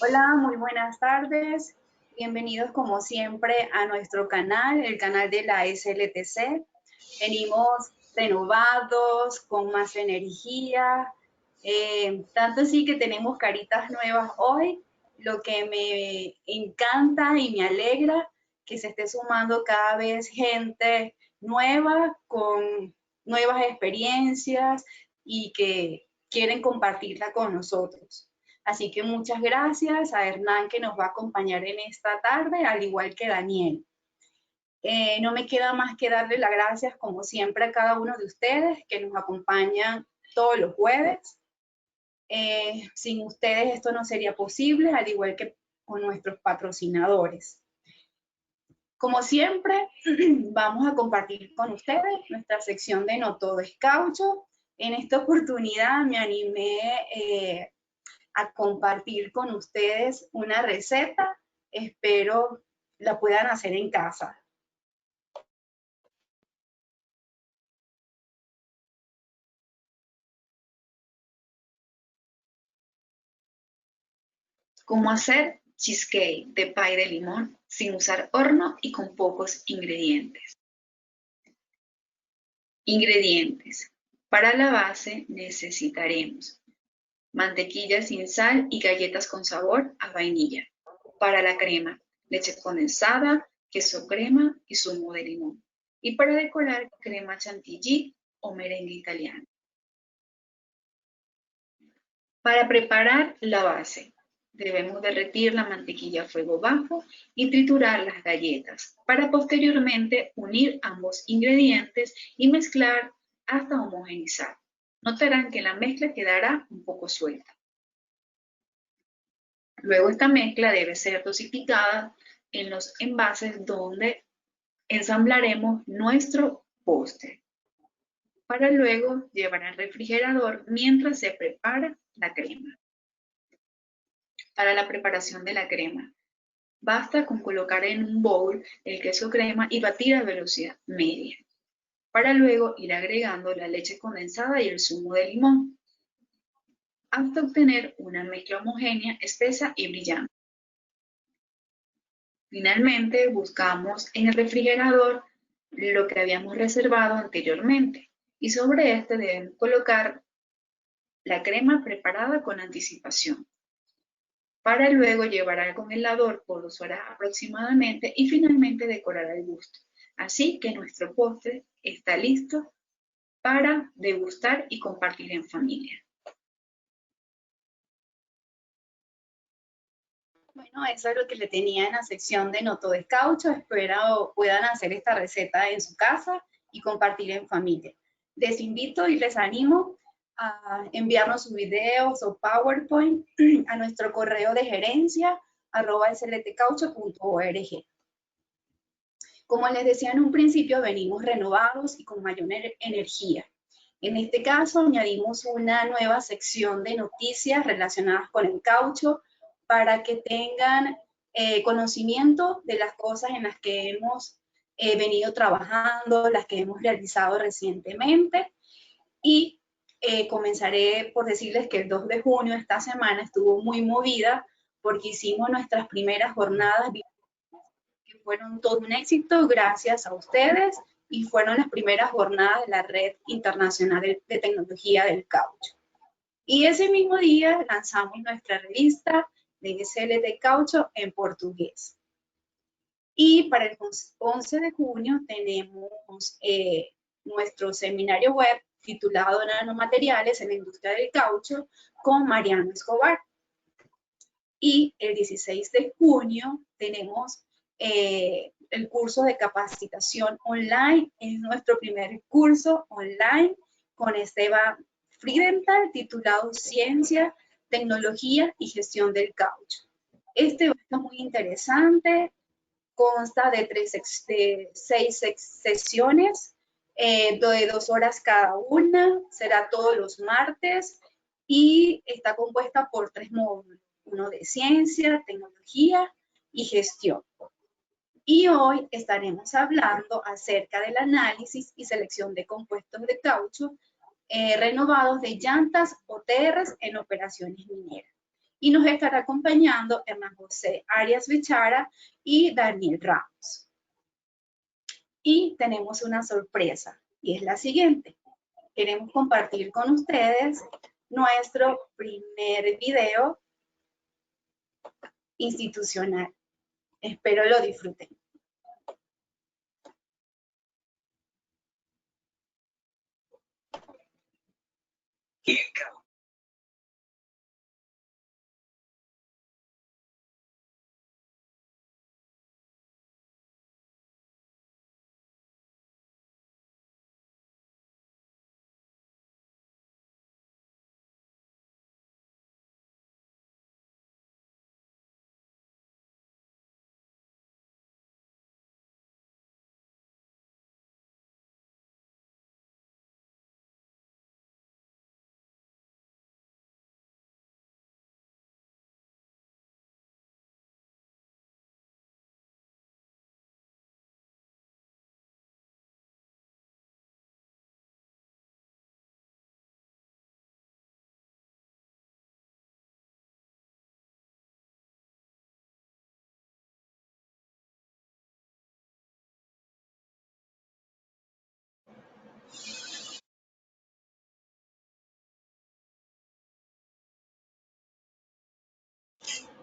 Hola, muy buenas tardes. Bienvenidos como siempre a nuestro canal, el canal de la SLTC. Venimos renovados, con más energía, tanto así que tenemos caritas nuevas hoy, lo que me encanta y me alegra que se esté sumando cada vez gente nueva con nuevas experiencias y que quieren compartirla con nosotros. Así que muchas gracias a Hernán que nos va a acompañar en esta tarde, al igual que Daniel. No me queda más que darle las gracias, como siempre, a cada uno de ustedes que nos acompañan todos los jueves. Sin ustedes esto no sería posible, al igual que con nuestros patrocinadores. Como siempre, vamos a compartir con ustedes nuestra sección de No Todo es Caucho. En esta oportunidad me animé a compartir con ustedes una receta. Espero la puedan hacer en casa. Cómo hacer cheesecake de pay de limón sin usar horno y con pocos ingredientes. Ingredientes. Para la base necesitaremos mantequilla sin sal y galletas con sabor a vainilla. Para la crema, leche condensada, queso crema y zumo de limón. Y para decorar, crema chantilly o merengue italiano. Para preparar la base, debemos derretir la mantequilla a fuego bajo y triturar las galletas para posteriormente unir ambos ingredientes y mezclar hasta homogeneizar. Notarán que la mezcla quedará un poco suelta. Luego esta mezcla debe ser dosificada en los envases donde ensamblaremos nuestro postre, para luego llevar al refrigerador mientras se prepara la crema. Para la preparación de la crema, basta con colocar en un bowl el queso crema y batir a velocidad media, para luego ir agregando la leche condensada y el zumo de limón, hasta obtener una mezcla homogénea, espesa y brillante. Finalmente, buscamos en el refrigerador lo que habíamos reservado anteriormente y sobre este debemos colocar la crema preparada con anticipación, para luego llevar al congelador por 2 horas aproximadamente y finalmente decorar al gusto. Así que nuestro postre está listo para degustar y compartir en familia. Bueno, eso es lo que le tenía en la sección de No Todo es Caucho. Espero puedan hacer esta receta en su casa y compartir en familia. Les invito y les animo a enviarnos sus videos o PowerPoint a nuestro correo de gerencia @sltcaucho.org. Como les decía en un principio, venimos renovados y con mayor energía. En este caso, añadimos una nueva sección de noticias relacionadas con el caucho para que tengan conocimiento de las cosas en las que hemos venido trabajando, las que hemos realizado recientemente. Y comenzaré por decirles que el 2 de junio, esta semana, estuvo muy movida porque hicimos nuestras primeras jornadas que fueron todo un éxito gracias a ustedes y fueron las primeras jornadas de la Red Internacional de Tecnología del Caucho. Y ese mismo día lanzamos nuestra revista de SLT Caucho en portugués. Y para el 11 de junio tenemos nuestro seminario web titulado Nanomateriales en la industria del caucho con Mariano Escobar. Y el 16 de junio tenemos el curso de capacitación online. Es nuestro primer curso online con Esteban Friedenthal titulado Ciencia, Tecnología y Gestión del Caucho. Este va a estar muy interesante, consta de 6 sesiones de 2 horas cada una, será todos los martes y está compuesta por 3 módulos, uno de ciencia, tecnología y gestión. Y hoy estaremos hablando acerca del análisis y selección de compuestos de caucho renovados de llantas o TRs en operaciones mineras. y nos estará acompañando Hernán José Arias Bichara y Daniel Ramos. Y tenemos una sorpresa, y es la siguiente. Queremos compartir con ustedes nuestro primer video institucional. Espero lo disfruten.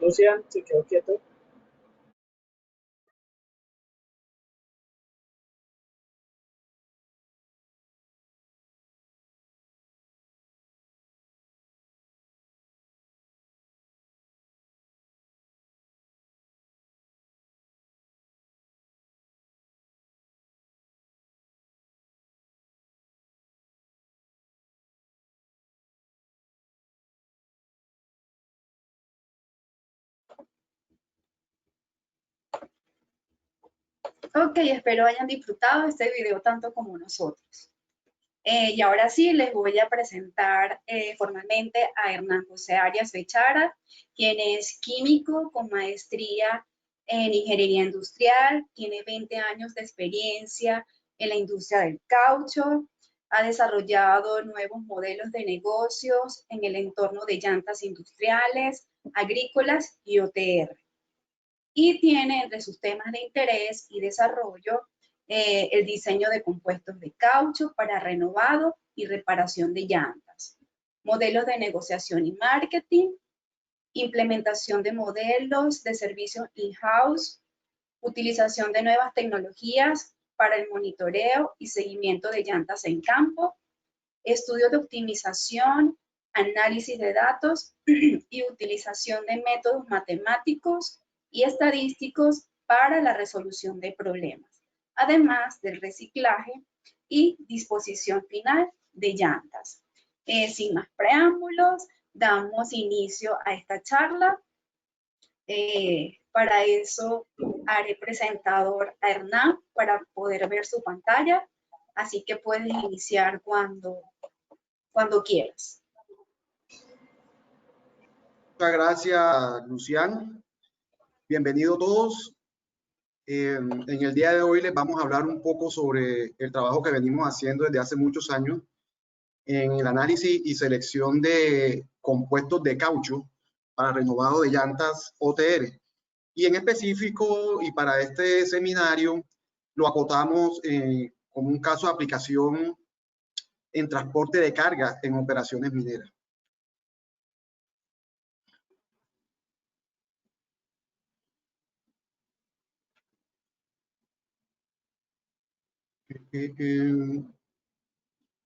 Lucian se quedó quieto. Ok, espero hayan disfrutado este video tanto como nosotros. Y ahora sí, les voy a presentar formalmente a Hernán José Arias Bichara, quien es químico con maestría en ingeniería industrial, tiene 20 años de experiencia en la industria del caucho, ha desarrollado nuevos modelos de negocios en el entorno de llantas industriales, agrícolas y OTR. Y tiene entre sus temas de interés y desarrollo el diseño de compuestos de caucho para renovado y reparación de llantas, modelos de negociación y marketing, implementación de modelos de servicios in-house, utilización de nuevas tecnologías para el monitoreo y seguimiento de llantas en campo, estudios de optimización, análisis de datos y utilización de métodos matemáticos y estadísticos para la resolución de problemas, además del reciclaje y disposición final de llantas. Sin más preámbulos, damos inicio a esta charla. Para eso haré presentador a Hernán para poder ver su pantalla, así que puedes iniciar cuando quieras. Muchas gracias, Lucian. Bienvenidos todos. En el día de hoy les vamos a hablar un poco sobre el trabajo que venimos haciendo desde hace muchos años en el análisis y selección de compuestos de caucho para renovado de llantas OTR. Y en específico, y para este seminario, lo acotamos como un caso de aplicación en transporte de carga en operaciones mineras.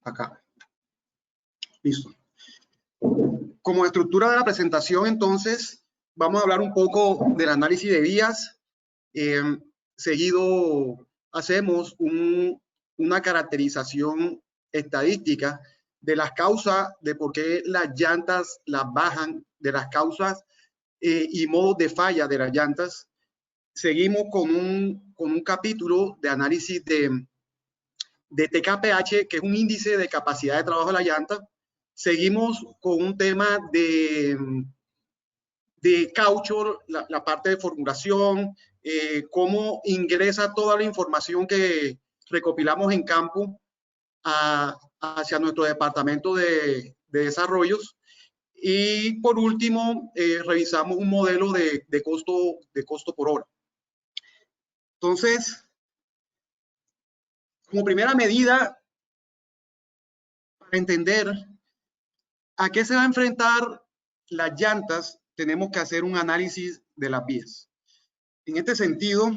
Acá. Listo. Como estructura de la presentación, entonces, vamos a hablar un poco del análisis de vías. Seguido, hacemos una caracterización estadística de las causas de por qué las llantas las bajan, de las causas y modos de falla de las llantas. Seguimos con un capítulo de análisis de TKPH, que es un índice de capacidad de trabajo de la llanta. Seguimos con un tema de caucho, la parte de formulación, cómo ingresa toda la información que recopilamos en campo hacia nuestro departamento de desarrollos. Y por último, revisamos un modelo de costo por hora. Entonces, como primera medida, para entender a qué se va a enfrentar las llantas, tenemos que hacer un análisis de las vías. En este sentido,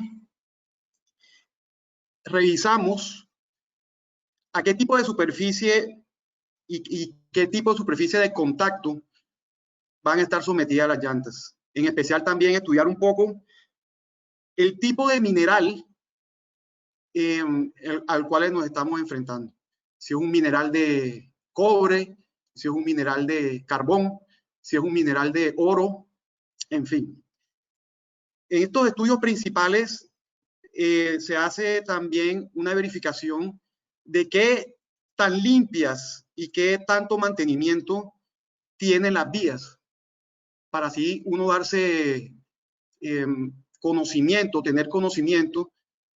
revisamos a qué tipo de superficie y qué tipo de superficie de contacto van a estar sometidas las llantas. En especial también estudiar un poco el tipo de mineral al cual nos estamos enfrentando. Si es un mineral de cobre, si es un mineral de carbón, si es un mineral de oro, en fin. En estos estudios principales se hace también una verificación de qué tan limpias y qué tanto mantenimiento tienen las vías, para así uno darse conocimiento, tener conocimiento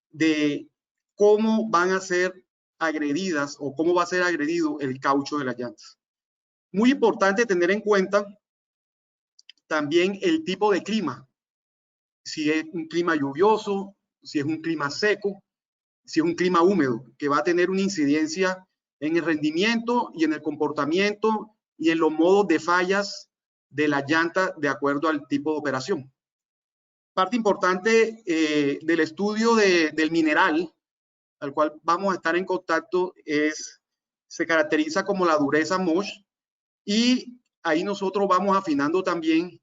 de cómo van a ser agredidas o cómo va a ser agredido el caucho de las llantas. Muy importante tener en cuenta también el tipo de clima, si es un clima lluvioso, si es un clima seco, si es un clima húmedo, que va a tener una incidencia en el rendimiento y en el comportamiento y en los modos de fallas de la llanta de acuerdo al tipo de operación. Parte importante del estudio del mineral al cual vamos a estar en contacto se caracteriza como la dureza Mohs, y ahí nosotros vamos afinando también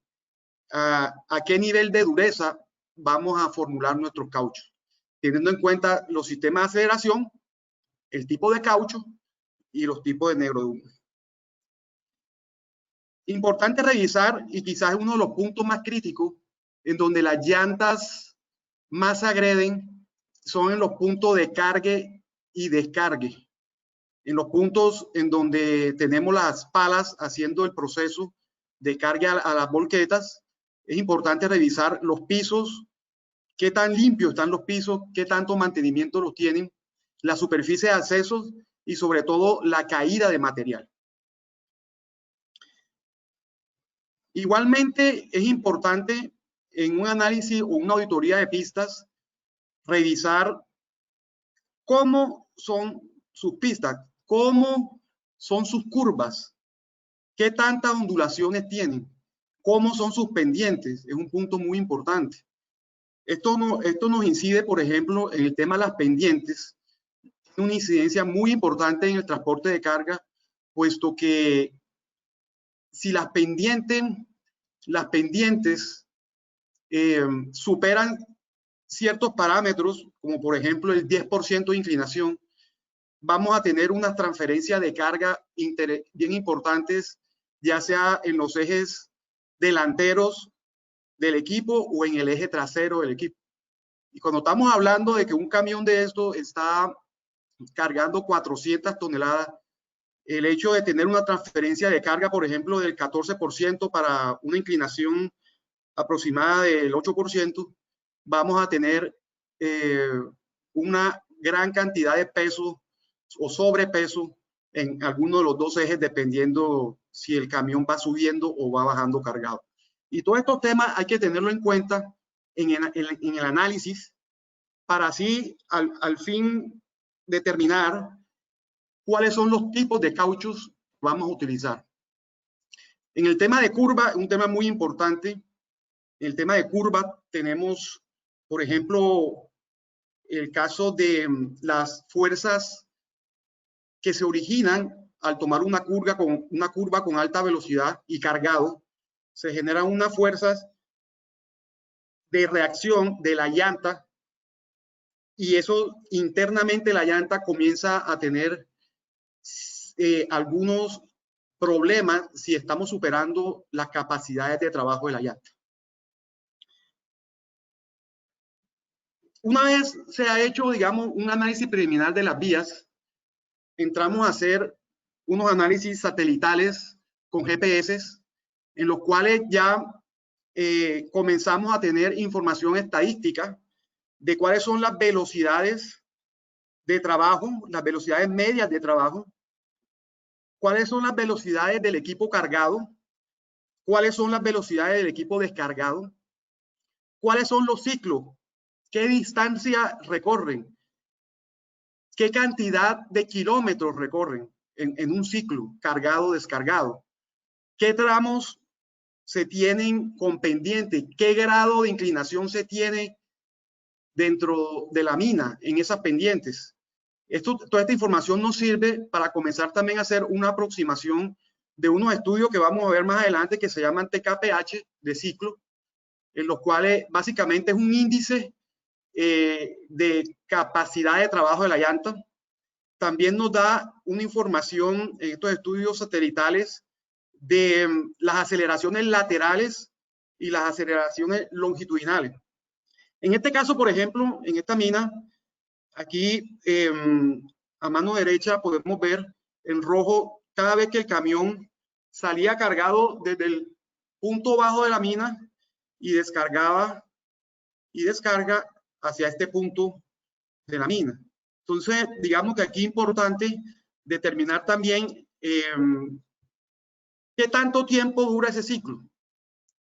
a qué nivel de dureza vamos a formular nuestros cauchos, teniendo en cuenta los sistemas de aceleración, el tipo de caucho y los tipos de negro de humo. Importante revisar, y quizás es uno de los puntos más críticos, en donde las llantas más agreden son en los puntos de cargue y descargue, en los puntos en donde tenemos las palas haciendo el proceso de carga a las volquetas. Es importante revisar los pisos, qué tan limpios están los pisos, qué tanto mantenimiento los tienen, la superficie de accesos y sobre todo la caída de material. Igualmente es importante en un análisis o una auditoría de pistas revisar cómo son sus pistas, cómo son sus curvas, qué tantas ondulaciones tienen, cómo son sus pendientes. Es un punto muy importante. Esto nos incide, por ejemplo, en el tema de las pendientes, una incidencia muy importante en el transporte de carga, puesto que si las pendientes superan ciertos parámetros, como por ejemplo el 10% de inclinación, vamos a tener unas transferencias de carga bien importantes, ya sea en los ejes delanteros del equipo o en el eje trasero del equipo. Y cuando estamos hablando de que un camión de esto está cargando 400 toneladas, el hecho de tener una transferencia de carga, por ejemplo, del 14% para una inclinación aproximada del 8%, vamos a tener una gran cantidad de peso o sobrepeso en alguno de los dos ejes, dependiendo si el camión va subiendo o va bajando cargado. Y todos estos temas hay que tenerlo en cuenta en el análisis, para así al fin determinar cuáles son los tipos de cauchos que vamos a utilizar. En el tema de curva, un tema muy importante, en el tema de curva tenemos, por ejemplo, el caso de las fuerzas que se originan al tomar una curva con alta velocidad y cargado. Se generan unas fuerzas de reacción de la llanta, y eso internamente la llanta comienza a tener algunos problemas si estamos superando las capacidades de trabajo de la llanta. Una vez se ha hecho, digamos, un análisis preliminar de las vías, entramos a hacer unos análisis satelitales con GPS, en los cuales ya comenzamos a tener información estadística de cuáles son las velocidades de trabajo, las velocidades medias de trabajo, cuáles son las velocidades del equipo cargado cuáles son las velocidades del equipo descargado, cuáles son los ciclos, qué distancia recorren, qué cantidad de kilómetros recorren en un ciclo cargado o descargado, qué tramos se tienen con pendiente, qué grado de inclinación se tiene dentro de la mina en esas pendientes. Toda esta información nos sirve para comenzar también a hacer una aproximación de unos estudios que vamos a ver más adelante que se llaman TKPH de ciclo, en los cuales básicamente es un índice de capacidad de trabajo de la llanta. También nos da una información en estos estudios satelitales de las aceleraciones laterales y las aceleraciones longitudinales. En este caso, por ejemplo, en esta mina, aquí a mano derecha podemos ver en rojo cada vez que el camión salía cargado desde el punto bajo de la mina y descargaba y descarga hacia este punto de la mina. Entonces, digamos que aquí es importante determinar también qué tanto tiempo dura ese ciclo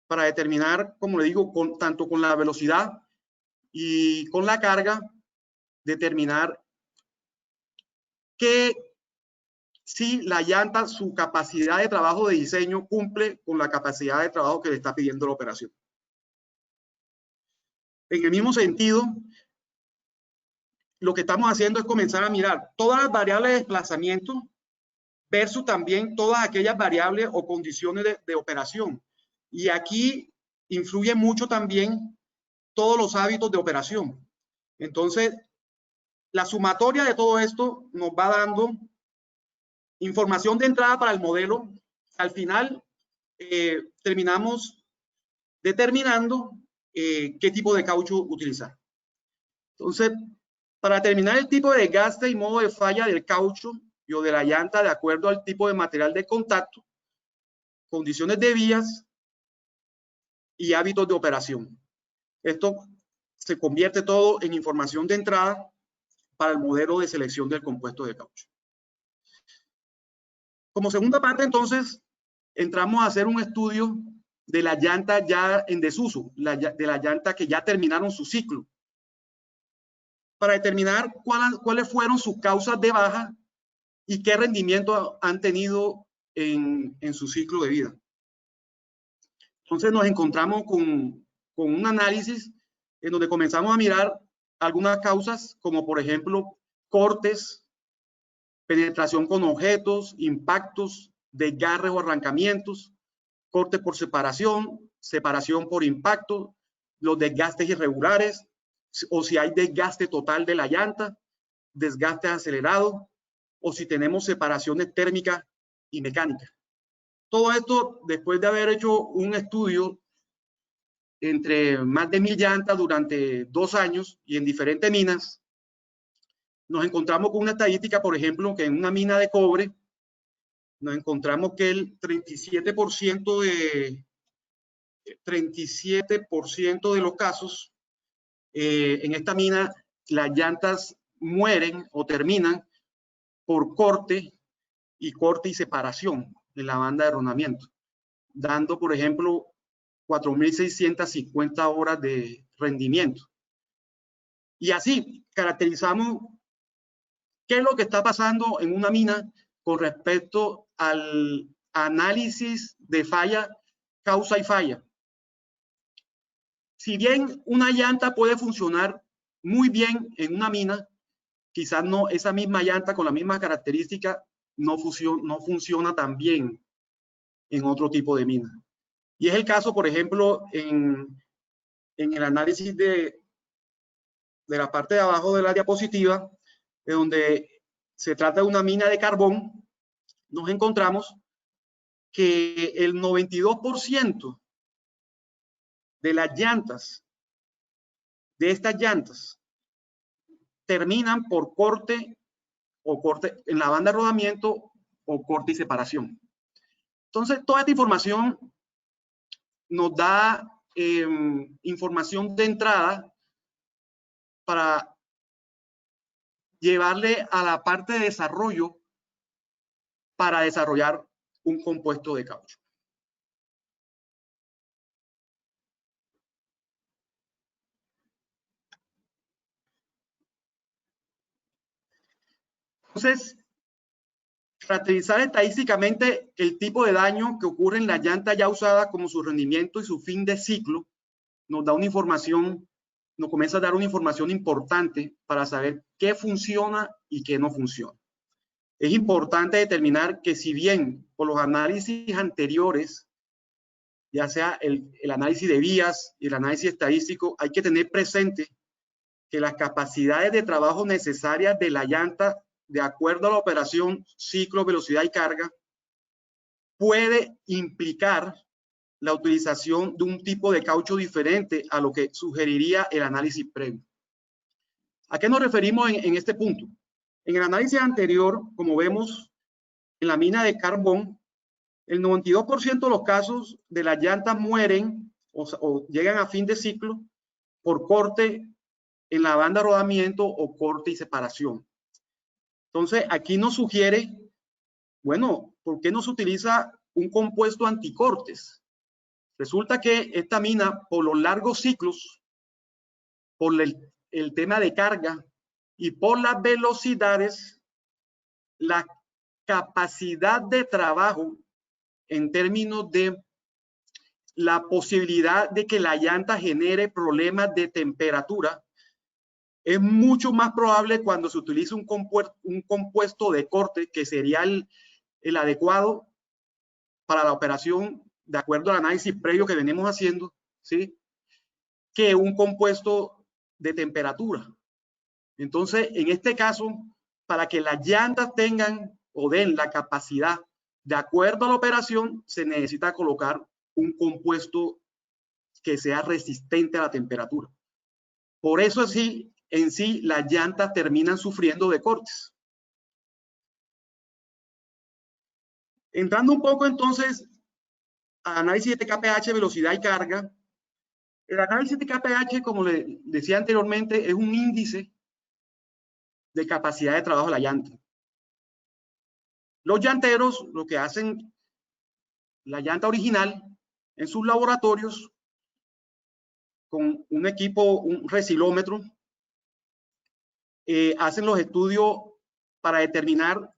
para determinar, como le digo, tanto con la velocidad y con la carga, determinar que si la llanta, su capacidad de trabajo de diseño cumple con la capacidad de trabajo que le está pidiendo la operación. En el mismo sentido, lo que estamos haciendo es comenzar a mirar todas las variables de desplazamiento versus también todas aquellas variables o condiciones de operación. Y aquí influye mucho también todos los hábitos de operación. Entonces, la sumatoria de todo esto nos va dando información de entrada para el modelo. Al final, terminamos determinando qué tipo de caucho utilizar. Entonces, para determinar el tipo de desgaste y modo de falla del caucho y o de la llanta de acuerdo al tipo de material de contacto, condiciones de vías y hábitos de operación. Esto se convierte todo en información de entrada para el modelo de selección del compuesto de caucho. Como segunda parte, entonces, entramos a hacer un estudio de la llanta ya en desuso, de la llanta que ya terminaron su ciclo, para determinar cuáles fueron sus causas de baja y qué rendimiento han tenido en su ciclo de vida. Entonces nos encontramos con un análisis en donde comenzamos a mirar algunas causas, como por ejemplo cortes, penetración con objetos, impactos, desgarres o arrancamientos, corte por separación, separación por impacto, los desgastes irregulares, o si hay desgaste total de la llanta, desgaste acelerado, o si tenemos separaciones térmicas y mecánicas. Todo esto después de haber hecho un estudio entre más de 1000 llantas durante 2 años y en diferentes minas, nos encontramos con una estadística, por ejemplo, que en una mina de cobre, nos encontramos que el 37% de los casos, en esta mina, las llantas mueren o terminan por corte y separación en la banda de rodamiento, dando, por ejemplo, 4.650 horas de rendimiento. Y así caracterizamos qué es lo que está pasando en una mina con respecto al análisis de falla, causa y falla. Si bien una llanta puede funcionar muy bien en una mina, quizás no, esa misma llanta con la misma característica no funciona tan bien en otro tipo de mina. Y es el caso, por ejemplo, en el análisis de la parte de abajo de la diapositiva, de donde se trata de una mina de carbón, nos encontramos que el 92% de las llantas, de estas llantas, terminan por corte o corte en la banda de rodamiento o corte y separación. Entonces, toda esta información nos da información de entrada para llevarle a la parte de desarrollo para desarrollar un compuesto de caucho. Entonces, caracterizar estadísticamente el tipo de daño que ocurre en la llanta ya usada, como su rendimiento y su fin de ciclo, nos da una información, nos comienza a dar una información importante para saber qué funciona y qué no funciona. Es importante determinar que, si bien por los análisis anteriores, ya sea el análisis de vías y el análisis estadístico, hay que tener presente que las capacidades de trabajo necesarias de la llanta, de acuerdo a la operación, ciclo, velocidad y carga, puede implicar la utilización de un tipo de caucho diferente a lo que sugeriría el análisis previo. ¿A qué nos referimos en este punto? En el análisis anterior, como vemos en la mina de carbón, el 92% de los casos de las llantas mueren o llegan a fin de ciclo por corte en la banda de rodamiento o corte y separación. Entonces, aquí nos sugiere, bueno, ¿por qué no se utiliza un compuesto anticortes? Resulta que esta mina, por los largos ciclos, por el tema de carga y por las velocidades, la capacidad de trabajo en términos de la posibilidad de que la llanta genere problemas de temperatura es mucho más probable cuando se utiliza un compuesto de corte, que sería el adecuado para la operación de acuerdo al análisis previo que venimos haciendo, ¿sí?, que un compuesto de temperatura. Entonces, en este caso, para que las llantas tengan o den la capacidad de acuerdo a la operación, se necesita colocar un compuesto que sea resistente a la temperatura. Por eso sí, en sí, las llantas terminan sufriendo de cortes. Entrando un poco entonces al análisis de TKPH, velocidad y carga. El análisis de TKPH, como le decía anteriormente, es un índice de capacidad de trabajo de la llanta. Los llanteros lo que hacen, la llanta original, en sus laboratorios, con un equipo, un recilómetro, hacen los estudios para determinar,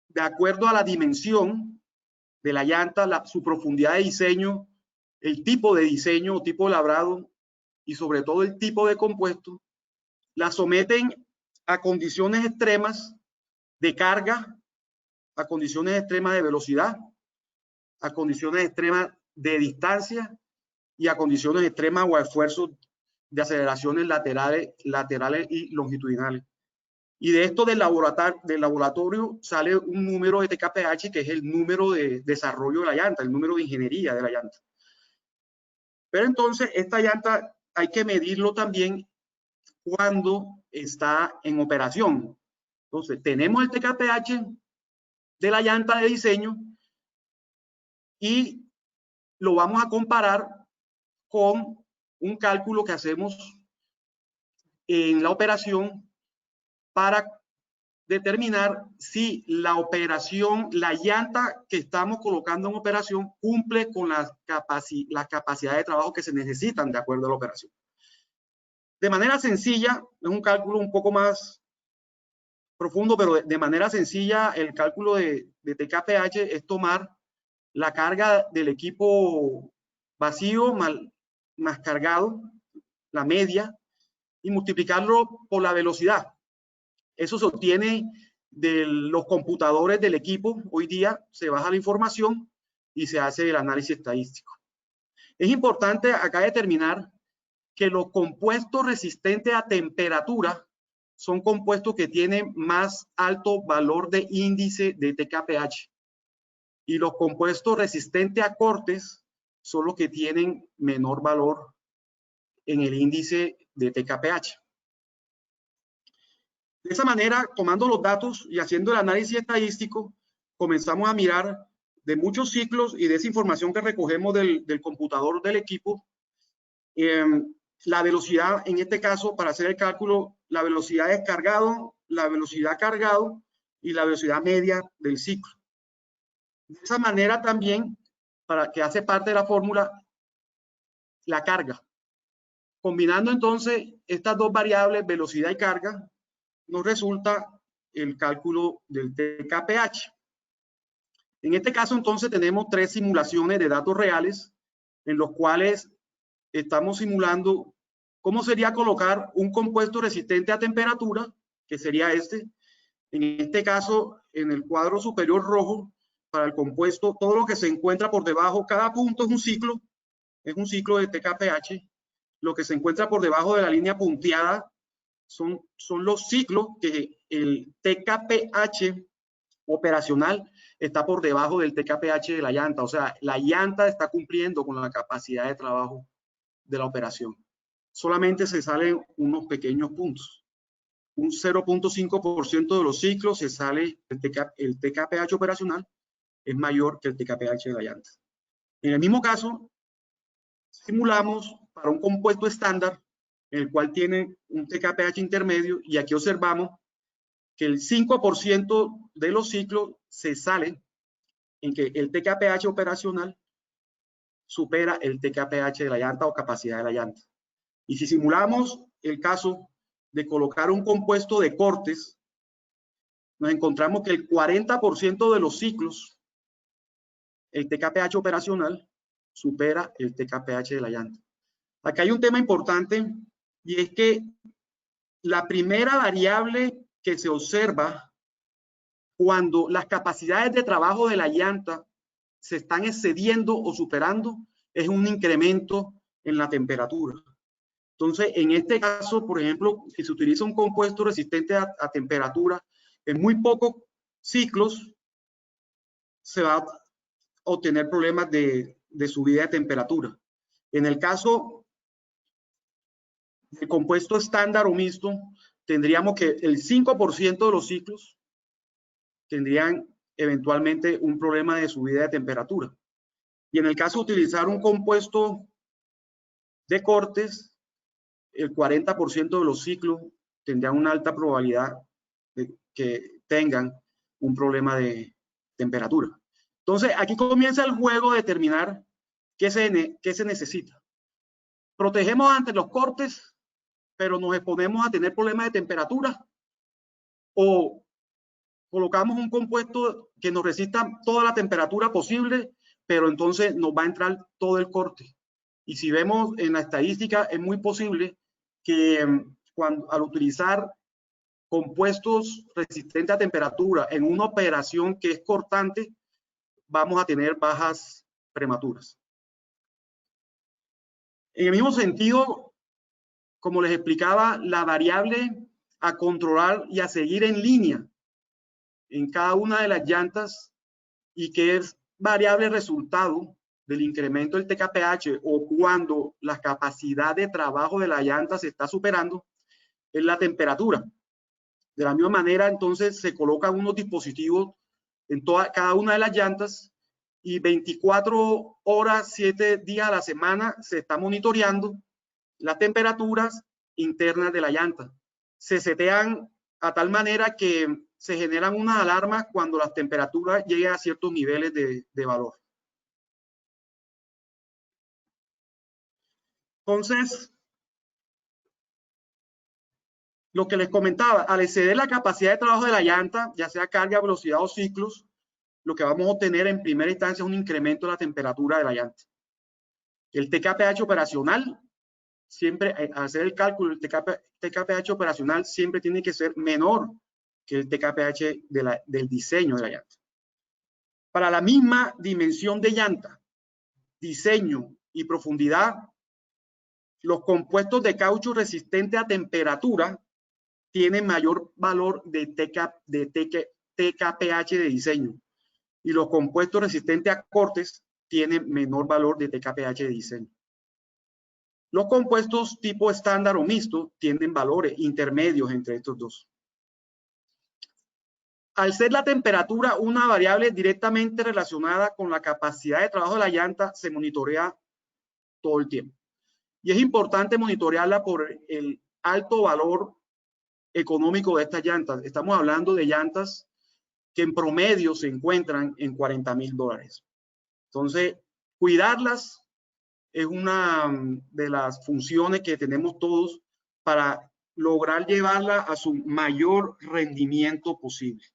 de acuerdo a la dimensión de la llanta, su profundidad de diseño, el tipo de diseño o tipo de labrado y sobre todo el tipo de compuesto, la someten a condiciones extremas de carga, a condiciones extremas de velocidad, a condiciones extremas de distancia y a condiciones extremas o a esfuerzos de aceleraciones laterales y longitudinales. Y de esto del laboratorio sale un número de TKPH, que es el número de desarrollo de la llanta, el número de ingeniería de la llanta. Pero entonces esta llanta hay que medirlo también cuando está en operación. Entonces tenemos el TKPH de la llanta de diseño y lo vamos a comparar con un cálculo que hacemos en la operación para determinar si la operación, la llanta que estamos colocando en operación cumple con las capacidades de trabajo que se necesitan de acuerdo a la operación. De manera sencilla, es un cálculo un poco más profundo, pero de manera sencilla, el cálculo de TKPH es tomar la carga del equipo vacío más cargado, la media, y multiplicarlo por la velocidad. Eso se obtiene de los computadores del equipo. Hoy día se baja la información y se hace el análisis estadístico. Es importante acá determinar que los compuestos resistentes a temperatura son compuestos que tienen más alto valor de índice de TKPH. Y los compuestos resistentes a cortes son los que tienen menor valor en el índice de TKPH. De esa manera, tomando los datos y haciendo el análisis estadístico, comenzamos a mirar de muchos ciclos y de esa información que recogemos del computador del equipo, la velocidad, en este caso, para hacer el cálculo, la velocidad descargado, la velocidad cargado y la velocidad media del ciclo. De esa manera también, para que hace parte de la fórmula, la carga. Combinando entonces estas dos variables, velocidad y carga, nos resulta el cálculo del TKPH. En este caso, entonces, tenemos 3 simulaciones de datos reales en los cuales estamos simulando cómo sería colocar un compuesto resistente a temperatura, que sería este. En este caso, en el cuadro superior rojo, para el compuesto, todo lo que se encuentra por debajo, cada punto es un ciclo de TKPH. Lo que se encuentra por debajo de la línea punteada son los ciclos que el TKPH operacional está por debajo del TKPH de la llanta. O sea, la llanta está cumpliendo con la capacidad de trabajo de la operación. Solamente se salen unos pequeños puntos. Un 0.5% de los ciclos se sale el TKPH operacional es mayor que el TKPH de la llanta. En el mismo caso, simulamos para un compuesto estándar, en el cual tiene un TKPH intermedio, y aquí observamos que el 5% de los ciclos se sale en que el TKPH operacional supera el TKPH de la llanta o capacidad de la llanta. Y si simulamos el caso de colocar un compuesto de cortes, nos encontramos que el 40% de los ciclos, el TKPH operacional supera el TKPH de la llanta. Acá hay un tema importante, y es que la primera variable que se observa cuando las capacidades de trabajo de la llanta se están excediendo o superando es un incremento en la temperatura. Entonces, en este caso, por ejemplo, si se utiliza un compuesto resistente a temperatura, en muy pocos ciclos se va a obtener problemas de subida de temperatura. En el caso del compuesto estándar o mixto, tendríamos que el 5% de los ciclos tendrían eventualmente un problema de subida de temperatura. Y en el caso de utilizar un compuesto de cortes, el 40% de los ciclos tendrían una alta probabilidad de que tengan un problema de temperatura. Entonces, aquí comienza el juego de determinar qué se necesita. Protegemos ante los cortes, pero nos exponemos a tener problemas de temperatura, o colocamos un compuesto que nos resista toda la temperatura posible, pero entonces nos va a entrar todo el corte. Y si vemos en la estadística, es muy posible que al utilizar compuestos resistentes a temperatura en una operación que es cortante, vamos a tener bajas prematuras. En el mismo sentido, como les explicaba, la variable a controlar y a seguir en línea en cada una de las llantas, y que es variable resultado del incremento del TKPH o cuando la capacidad de trabajo de la llanta se está superando, es la temperatura. De la misma manera, entonces, se colocan unos dispositivos en cada una de las llantas, y 24 horas, 7 días a la semana se está monitoreando las temperaturas internas de la llanta. Se setean a tal manera que se generan unas alarmas cuando las temperaturas lleguen a ciertos niveles de valor. Entonces, lo que les comentaba, al exceder la capacidad de trabajo de la llanta, ya sea carga, velocidad o ciclos, lo que vamos a obtener en primera instancia es un incremento de la temperatura de la llanta. El TKPH operacional, siempre al hacer el cálculo, el TKPH operacional siempre tiene que ser menor que el TKPH del diseño de la llanta. Para la misma dimensión de llanta, diseño y profundidad, los compuestos de caucho resistente a temperatura tienen mayor valor de TKPH de diseño, y los compuestos resistentes a cortes tienen menor valor de TKPH de diseño. Los compuestos tipo estándar o mixto tienen valores intermedios entre estos dos. Al ser la temperatura una variable directamente relacionada con la capacidad de trabajo de la llanta, se monitorea todo el tiempo. Y es importante monitorearla por el alto valor económico de estas llantas. Estamos hablando de llantas que en promedio se encuentran en $40,000. Entonces, cuidarlas es una de las funciones que tenemos todos para lograr llevarla a su mayor rendimiento posible.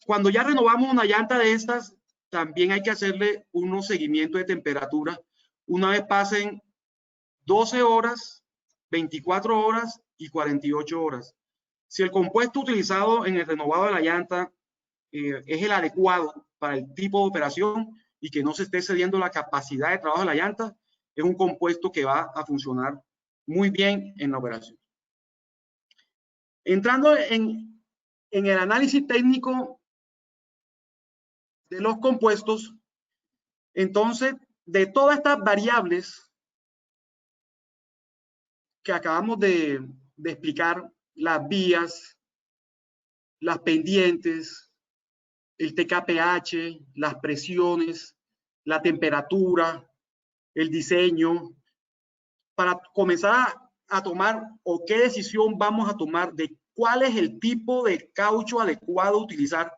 Cuando ya renovamos una llanta de estas, también hay que hacerle unos seguimientos de temperatura una vez pasen 12 horas, 24 horas y 48 horas. Si el compuesto utilizado en el renovado de la llanta es el adecuado para el tipo de operación y que no se esté cediendo la capacidad de trabajo de la llanta, es un compuesto que va a funcionar muy bien en la operación. Entrando en el análisis técnico de los compuestos, entonces, de todas estas variables que acabamos de explicar, las vías, las pendientes, el TKPH, las presiones, la temperatura, el diseño, para comenzar a tomar o qué decisión vamos a tomar de cuál es el tipo de caucho adecuado a utilizar,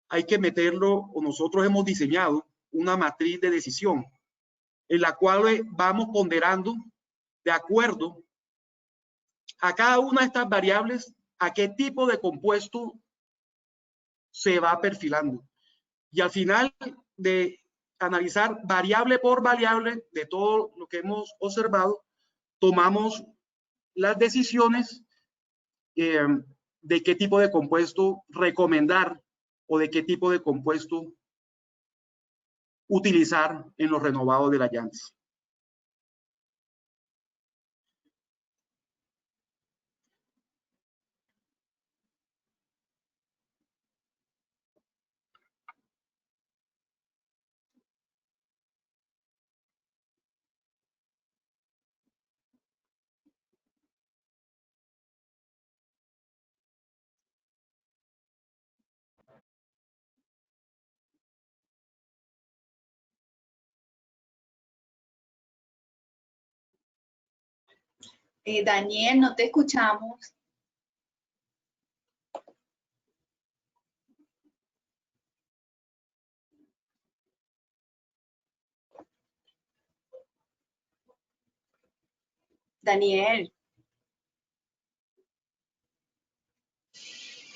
hay que meterlo, o nosotros hemos diseñado una matriz de decisión en la cual vamos ponderando de acuerdo a cada una de estas variables a qué tipo de compuesto se va perfilando. Y al final de analizar variable por variable de todo lo que hemos observado, tomamos las decisiones de qué tipo de compuesto recomendar o de qué tipo de compuesto utilizar en los renovados de las llantas. Daniel, no te escuchamos. Daniel.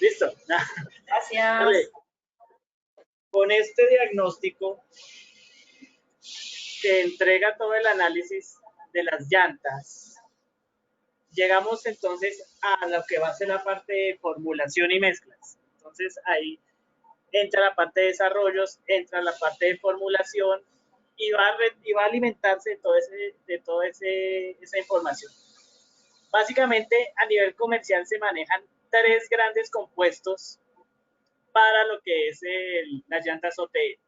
Listo. Gracias. Con este diagnóstico que entrega todo el análisis de las llantas, llegamos entonces a lo que va a ser la parte de formulación y mezclas. Entonces ahí entra la parte de desarrollos, entra la parte de formulación y va a alimentarse de toda esa información. Básicamente, a nivel comercial se manejan tres grandes compuestos para lo que es las llantas OTE.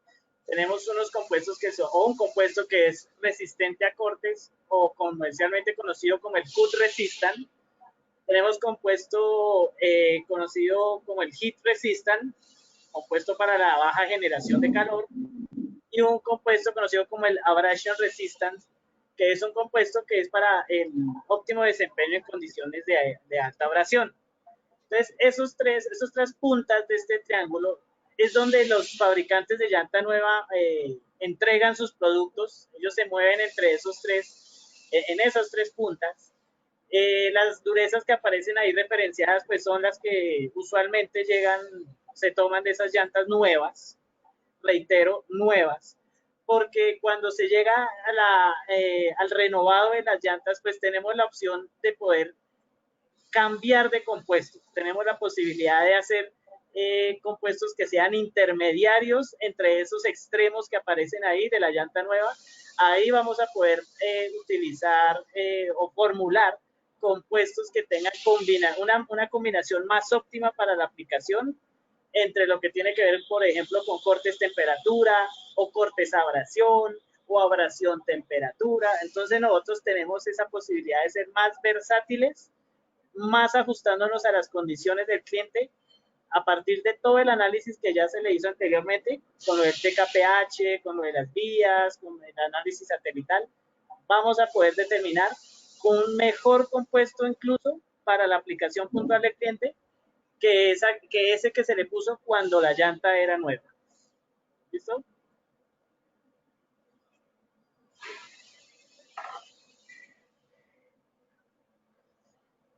Tenemos unos compuestos que son, o un compuesto que es resistente a cortes, o comercialmente conocido como el Cut Resistant. Tenemos compuesto conocido como el Heat Resistant, compuesto para la baja generación de calor, y un compuesto conocido como el Abrasion Resistant, que es un compuesto que es para el óptimo desempeño en condiciones de alta abrasión. Entonces, esos tres puntas de este triángulo es donde los fabricantes de llanta nueva entregan sus productos. Ellos se mueven entre en esas tres puntas. Las durezas que aparecen ahí referenciadas pues son las que usualmente se toman de esas llantas nuevas, reitero, nuevas, porque cuando se llega al renovado de las llantas pues tenemos la opción de poder cambiar de compuestos. Tenemos la posibilidad de hacer compuestos que sean intermediarios entre esos extremos que aparecen ahí de la llanta nueva. Ahí vamos a poder utilizar o formular compuestos que tengan una combinación más óptima para la aplicación entre lo que tiene que ver, por ejemplo, con cortes temperatura o cortes abrasión o abrasión temperatura. Entonces nosotros tenemos esa posibilidad de ser más versátiles, más ajustándonos a las condiciones del cliente a partir de todo el análisis que ya se le hizo anteriormente, con lo del TKPH, con lo de las vías, con el análisis satelital, vamos a poder determinar con un mejor compuesto incluso para la aplicación puntual del cliente que ese que se le puso cuando la llanta era nueva. ¿Listo?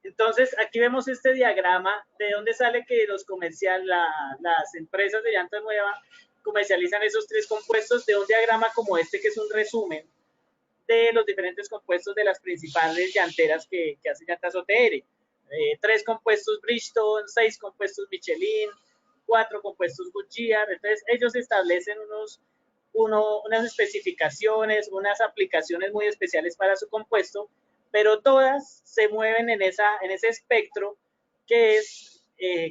Entonces, aquí vemos este diagrama de dónde sale que las empresas de llanta nueva comercializan esos 3 compuestos, de un diagrama como este, que es un resumen de los diferentes compuestos de las principales llanteras que hacen llantas OTR. 3 compuestos Bridgestone, 6 compuestos Michelin, 4 compuestos Goodyear. Entonces, ellos establecen unas especificaciones, unas aplicaciones muy especiales para su compuesto, pero todas se mueven en ese espectro que es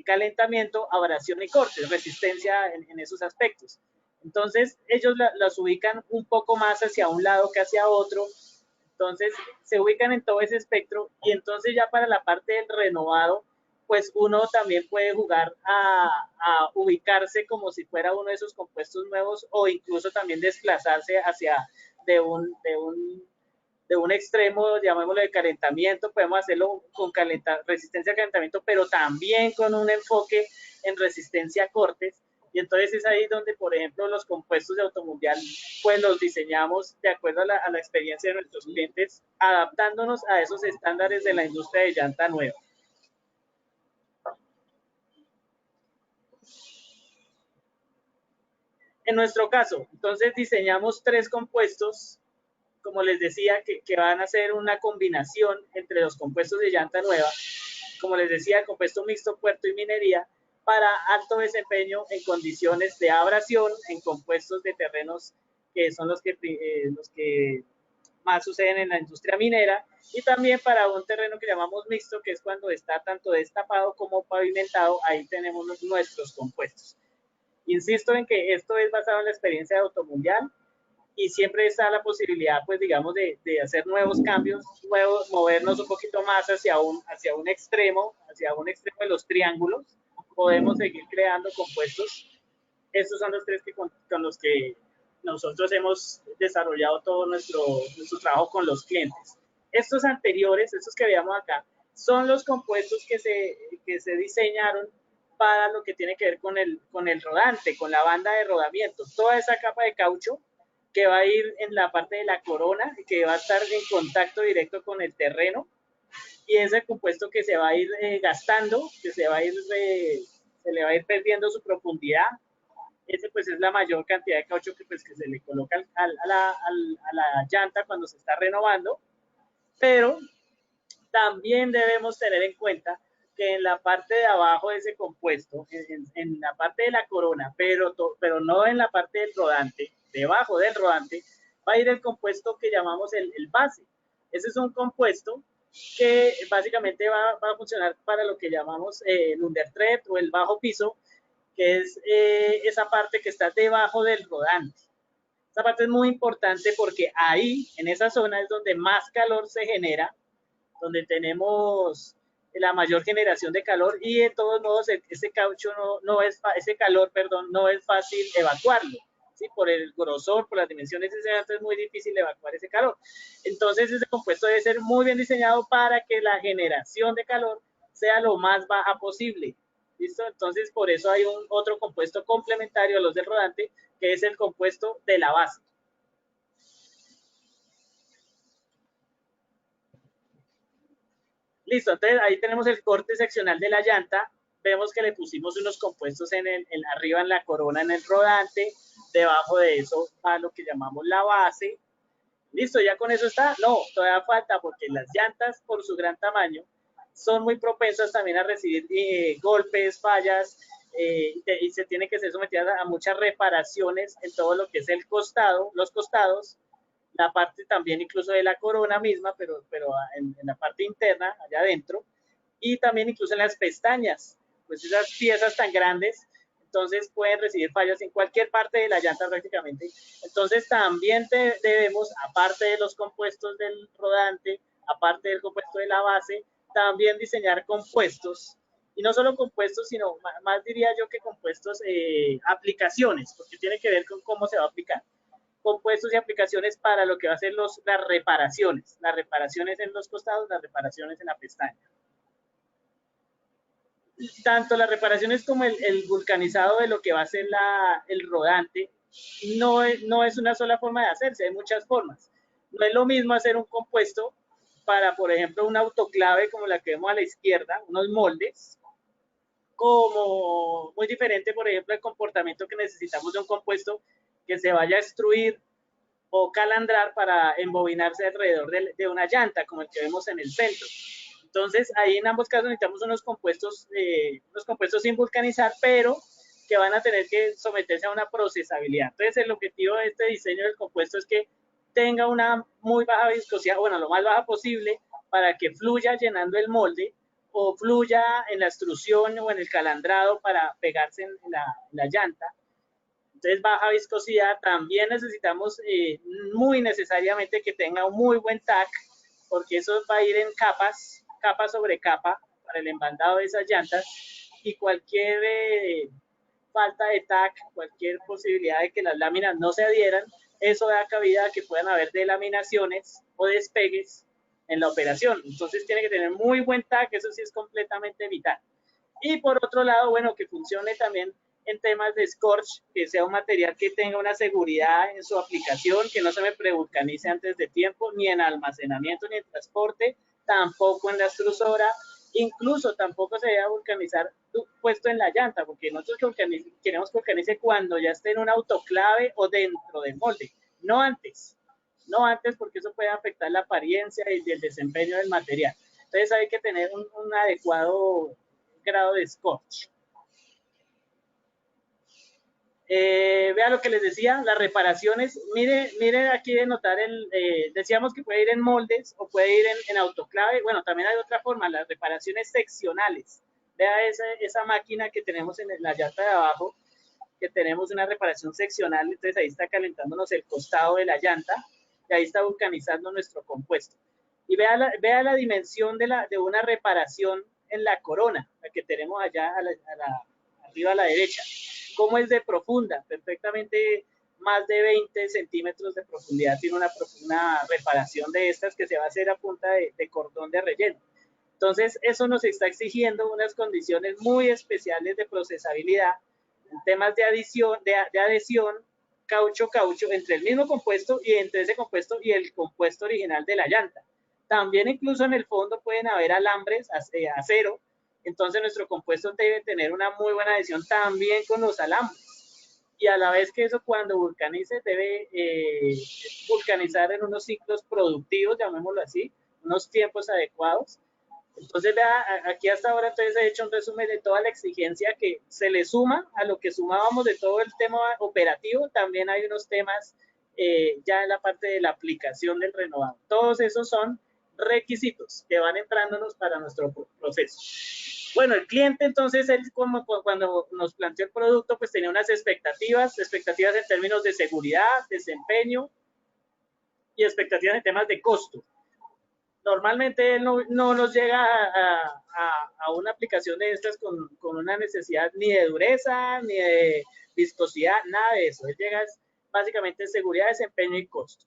calentamiento, abrasión y corte, resistencia en esos aspectos. Entonces, ellos las ubican un poco más hacia un lado que hacia otro. Entonces, se ubican en todo ese espectro, y entonces ya para la parte del renovado, pues uno también puede jugar a ubicarse como si fuera uno de esos compuestos nuevos, o incluso también desplazarse hacia de un extremo, llamémoslo de calentamiento. Podemos hacerlo con resistencia a calentamiento, pero también con un enfoque en resistencia a cortes. Y entonces es ahí donde, por ejemplo, los compuestos de Automundial, pues los diseñamos de acuerdo a la experiencia de nuestros clientes, adaptándonos a esos estándares de la industria de llanta nueva. En nuestro caso, entonces diseñamos 3 compuestos, como les decía, que van a ser una combinación entre los compuestos de llanta nueva, como les decía, el compuesto mixto, puerto y minería, para alto desempeño en condiciones de abrasión, en compuestos de terrenos que son los que más suceden en la industria minera, y también para un terreno que llamamos mixto, que es cuando está tanto destapado como pavimentado. Ahí tenemos nuestros compuestos. Insisto en que esto es basado en la experiencia de Automundial, y siempre está la posibilidad, pues digamos, de hacer nuevos cambios, movernos un poquito más hacia un extremo de los triángulos. Podemos seguir creando compuestos. Estos son los 3 con los que nosotros hemos desarrollado todo nuestro trabajo con los clientes. Estos anteriores, estos que veíamos acá, son los compuestos que se diseñaron para lo que tiene que ver con el rodante, con la banda de rodamiento. Toda esa capa de caucho que va a ir en la parte de la corona, que va a estar en contacto directo con el terreno, y ese compuesto que se va a ir gastando, que se le va a ir perdiendo su profundidad. Ese pues es la mayor cantidad de caucho que se le coloca a la llanta cuando se está renovando. Pero también debemos tener en cuenta que en la parte de abajo de ese compuesto, en la parte de la corona, pero no en la parte del rodante, debajo del rodante, va a ir el compuesto que llamamos el base. Ese es un compuesto que básicamente va a funcionar para lo que llamamos el undertread o el bajo piso, que es esa parte que está debajo del rodante. Esa parte es muy importante porque ahí, en esa zona, es donde más calor se genera, donde tenemos la mayor generación de calor, y de todos modos ese caucho ese calor, no es fácil evacuarlo, ¿sí? Por el grosor, por las dimensiones de ese llanta, es muy difícil evacuar ese calor. Entonces ese compuesto debe ser muy bien diseñado para que la generación de calor sea lo más baja posible. ¿Listo? Entonces por eso hay otro compuesto complementario a los del rodante, que es el compuesto de la base. Listo, entonces ahí tenemos el corte seccional de la llanta. Vemos que le pusimos unos compuestos arriba en la corona, en el rodante. Debajo de eso va lo que llamamos la base. Listo, ¿ya con eso está? No, todavía falta, porque las llantas, por su gran tamaño, son muy propensas también a recibir golpes, fallas, y se tiene que ser sometida a muchas reparaciones en todo lo que es el costado, los costados, la parte también incluso de la corona misma, pero en la parte interna, allá adentro, y también incluso en las pestañas. Pues esas piezas tan grandes, entonces pueden recibir fallas en cualquier parte de la llanta prácticamente. Entonces también debemos, aparte de los compuestos del rodante, aparte del compuesto de la base, también diseñar compuestos, y no solo compuestos, sino más diría yo que compuestos, aplicaciones, porque tiene que ver con cómo se va a aplicar. Compuestos y aplicaciones para lo que va a ser las reparaciones en los costados, las reparaciones en la pestaña. Tanto las reparaciones como el vulcanizado de lo que va a ser el rodante, no es una sola forma de hacerse, hay muchas formas. No es lo mismo hacer un compuesto para, por ejemplo, un autoclave como la que vemos a la izquierda, unos moldes, como muy diferente, por ejemplo, el comportamiento que necesitamos de un compuesto que se vaya a extruir o calandrar para embobinarse alrededor de una llanta, como el que vemos en el centro. Entonces, ahí en ambos casos necesitamos unos compuestos sin vulcanizar, pero que van a tener que someterse a una procesabilidad. Entonces, el objetivo de este diseño del compuesto es que tenga una muy baja viscosidad, bueno, lo más baja posible, para que fluya llenando el molde o fluya en la extrusión o en el calandrado para pegarse en la llanta. Entonces, baja viscosidad. También necesitamos muy necesariamente que tenga un muy buen tack, porque eso va a ir en capas, capa sobre capa, para el embaldado de esas llantas, y cualquier falta de tack, cualquier posibilidad de que las láminas no se adhieran, eso da cabida a que puedan haber delaminaciones o despegues en la operación. Entonces tiene que tener muy buen tack, eso sí es completamente vital. Y por otro lado, bueno, que funcione también en temas de scorch, que sea un material que tenga una seguridad en su aplicación, que no se me prevulcanice antes de tiempo, ni en almacenamiento, ni en transporte, tampoco en la extrusora, incluso tampoco se debe vulcanizar puesto en la llanta, porque nosotros queremos que vulcanice cuando ya esté en un autoclave o dentro del molde, no antes, porque eso puede afectar la apariencia y el desempeño del material. Entonces hay que tener un adecuado grado de scorch. Vea lo que les decía, las reparaciones, mire aquí de notar, decíamos que puede ir en moldes o puede ir en autoclave. Bueno, también hay otra forma, las reparaciones seccionales. Vea esa máquina que tenemos en la llanta de abajo, que tenemos una reparación seccional, entonces ahí está calentándonos el costado de la llanta y ahí está vulcanizando nuestro compuesto. Y vea la dimensión de una reparación en la corona, la que tenemos allá arriba a la derecha. Cómo es de profunda, perfectamente más de 20 centímetros de profundidad tiene una reparación de estas que se va a hacer a punta de cordón de relleno. Entonces, eso nos está exigiendo unas condiciones muy especiales de procesabilidad en temas de adhesión, caucho, entre el mismo compuesto y entre ese compuesto y el compuesto original de la llanta. También incluso en el fondo pueden haber alambres, acero, entonces nuestro compuesto debe tener una muy buena adhesión también con los alambres. Y a la vez que eso, cuando vulcanice, debe vulcanizar en unos ciclos productivos, llamémoslo así, unos tiempos adecuados. Entonces, vea, aquí hasta ahora entonces he hecho un resumen de toda la exigencia que se le suma a lo que sumábamos de todo el tema operativo. También hay unos temas ya en la parte de la aplicación del renovado. Todos esos son requisitos que van entrándonos para nuestro proceso. Bueno, el cliente entonces, él como cuando nos planteó el producto, pues tenía unas expectativas en términos de seguridad, desempeño y expectativas en temas de costo. Normalmente él no nos llega a una aplicación de estas con una necesidad ni de dureza, ni de viscosidad, nada de eso. Él llega básicamente en seguridad, desempeño y costo.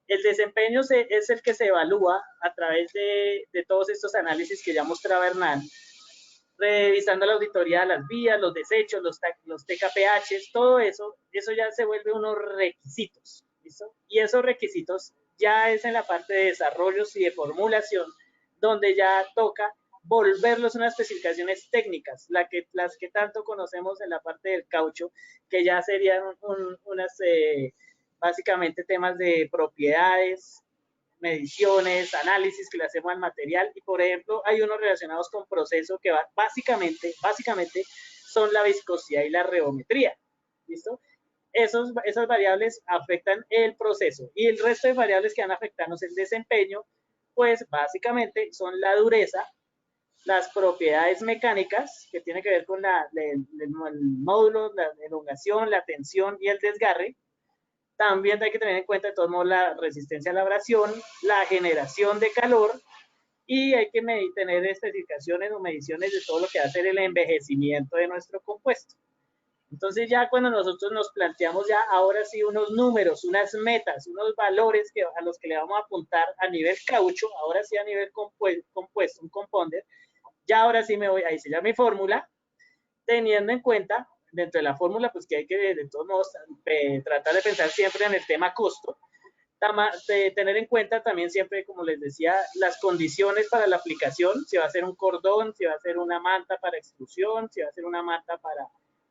El desempeño es el que se evalúa a través de todos estos análisis que ya mostraba Hernán, revisando la auditoría de las vías, los desechos, los TKPH, todo eso ya se vuelve unos requisitos, ¿listo? Y esos requisitos ya es en la parte de desarrollos y de formulación, donde ya toca volverlos unas especificaciones técnicas, las que tanto conocemos en la parte del caucho, que ya serían básicamente temas de propiedades, mediciones, análisis que le hacemos al material, y por ejemplo hay unos relacionados con proceso que básicamente son la viscosidad y la reometría, ¿listo? Esas variables afectan el proceso, y el resto de variables que van a afectarnos el desempeño, pues básicamente son la dureza, las propiedades mecánicas, que tiene que ver con el módulo, la elongación, la tensión y el desgarre. También hay que tener en cuenta de todos modos la resistencia a la abrasión, la generación de calor, y hay que tener especificaciones o mediciones de todo lo que va a ser el envejecimiento de nuestro compuesto. Entonces ya cuando nosotros nos planteamos ya ahora sí unos números, unas metas, unos valores a los que le vamos a apuntar a nivel caucho, ahora sí a nivel compuesto, un compounder, ya ahora sí me voy a diseñar mi fórmula, teniendo en cuenta dentro de la fórmula, pues que hay que de todos modos tratar de pensar siempre en el tema costo. Tener en cuenta también siempre, como les decía, las condiciones para la aplicación, si va a ser un cordón, si va a ser una manta para extrusión, si va a ser una manta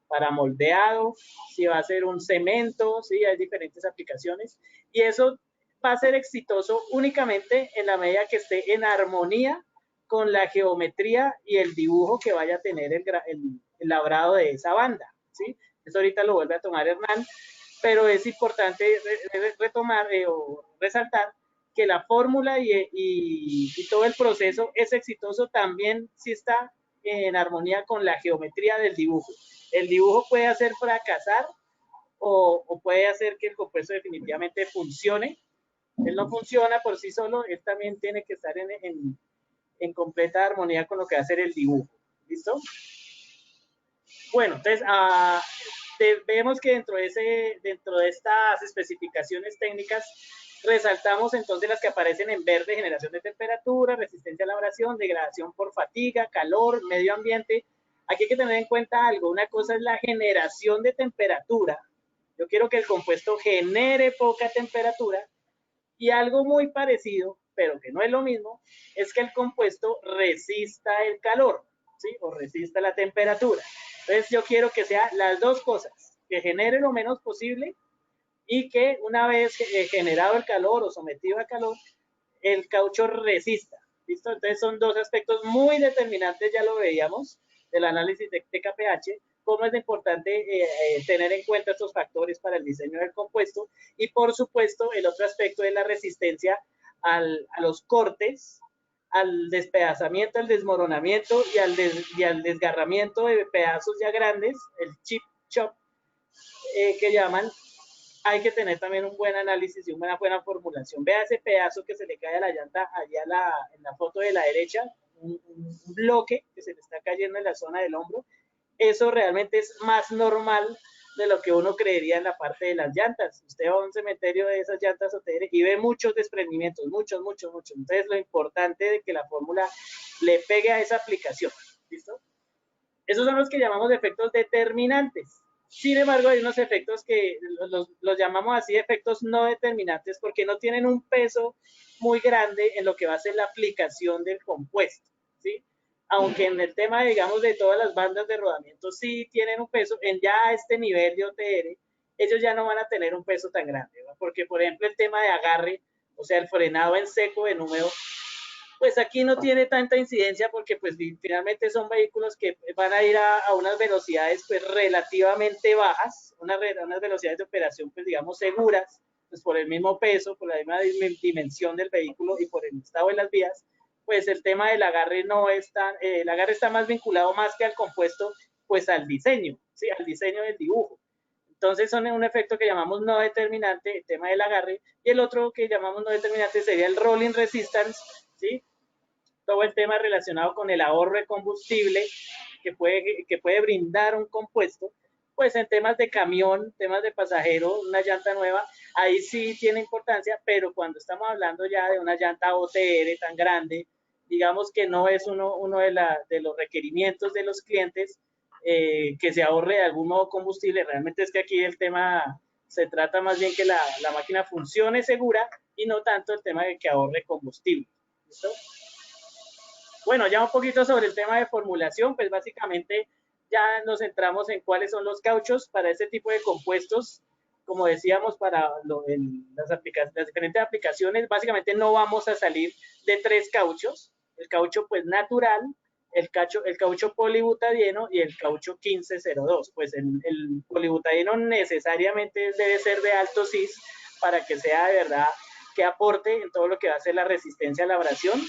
para moldeado, si va a ser un cemento, ¿sí? Hay diferentes aplicaciones y eso va a ser exitoso únicamente en la medida que esté en armonía con la geometría y el dibujo que vaya a tener el labrado de esa banda, ¿sí? Eso ahorita lo vuelve a tomar Hernán, pero es importante retomar o resaltar que la fórmula y todo el proceso es exitoso también si está en armonía con la geometría del dibujo. El dibujo puede hacer fracasar o puede hacer que el compuesto definitivamente funcione. Él no funciona por sí solo, él también tiene que estar en completa armonía con lo que va a ser el dibujo. ¿Listo? Bueno, entonces vemos que dentro de estas especificaciones técnicas resaltamos entonces las que aparecen en verde: generación de temperatura, resistencia a la abrasión, degradación por fatiga, calor, medio ambiente. Aquí hay que tener en cuenta algo. Una cosa es la generación de temperatura. Yo quiero que el compuesto genere poca temperatura, y algo muy parecido, pero que no es lo mismo, es que el compuesto resista el calor, ¿sí? O resista la temperatura. Entonces yo quiero que sea las dos cosas, que genere lo menos posible y que una vez generado el calor o sometido al calor, el caucho resista. ¿Listo? Entonces son dos aspectos muy determinantes, ya lo veíamos, del análisis de kPH, cómo es importante tener en cuenta estos factores para el diseño del compuesto. Y por supuesto, el otro aspecto es la resistencia a los cortes, al despedazamiento, al desmoronamiento y al desgarramiento de pedazos ya grandes, el chip chop, que llaman. Hay que tener también un buen análisis y una buena formulación. Vea ese pedazo que se le cae a la llanta allá en la foto de la derecha, un bloque que se le está cayendo en la zona del hombro. Eso realmente es más normal de lo que uno creería en la parte de las llantas. Usted va a un cementerio de esas llantas OTR y ve muchos desprendimientos, muchos. Entonces lo importante es que la fórmula le pegue a esa aplicación. ¿Listo? Esos son los que llamamos efectos determinantes. Sin embargo, hay unos efectos que los llamamos así efectos no determinantes porque no tienen un peso muy grande en lo que va a ser la aplicación del compuesto, ¿sí? Aunque en el tema, digamos, de todas las bandas de rodamiento sí tienen un peso, en ya este nivel de OTR, ellos ya no van a tener un peso tan grande, ¿no? Porque, por ejemplo, el tema de agarre, o sea, el frenado en seco, en húmedo, pues aquí no tiene tanta incidencia porque pues finalmente son vehículos que van a ir a unas velocidades pues relativamente bajas, unas velocidades de operación pues digamos seguras, pues por el mismo peso, por la misma dimensión del vehículo y por el estado de las vías, pues el tema del agarre no es tan, el agarre está más vinculado más que al compuesto, pues al diseño, ¿sí? Al diseño del dibujo. Entonces son un efecto que llamamos no determinante, el tema del agarre, y el otro que llamamos no determinante sería el rolling resistance, ¿sí? Todo el tema relacionado con el ahorro de combustible que puede brindar un compuesto, pues en temas de camión, temas de pasajero, una llanta nueva, ahí sí tiene importancia, pero cuando estamos hablando ya de una llanta OTR tan grande, digamos que no es uno de los requerimientos de los clientes, que se ahorre de algún modo combustible. Realmente es que aquí el tema se trata más bien que la máquina funcione segura y no tanto el tema de que ahorre combustible. ¿Listo? Bueno, ya un poquito sobre el tema de formulación, pues básicamente ya nos centramos en cuáles son los cauchos para este tipo de compuestos. Como decíamos, para las diferentes aplicaciones, básicamente no vamos a salir de 3 cauchos. El caucho pues natural, el caucho polibutadieno y el caucho 1502. Pues el polibutadieno necesariamente debe ser de alto CIS para que sea de verdad que aporte en todo lo que va a ser la resistencia a la abrasión.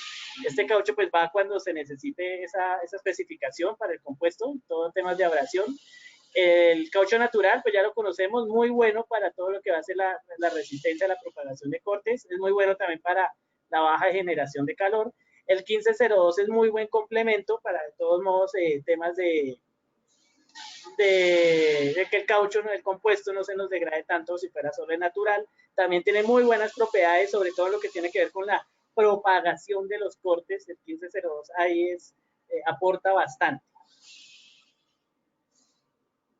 Este caucho pues va cuando se necesite esa especificación para el compuesto, todo temas de abrasión. El caucho natural, pues ya lo conocemos, muy bueno para todo lo que va a ser la resistencia a la propagación de cortes, es muy bueno también para la baja generación de calor. El 1502 es muy buen complemento para, de todos modos, temas de que el caucho, el compuesto, no se nos degrade tanto si fuera solo natural. También tiene muy buenas propiedades, sobre todo lo que tiene que ver con la propagación de los cortes. El 1502 ahí aporta bastante.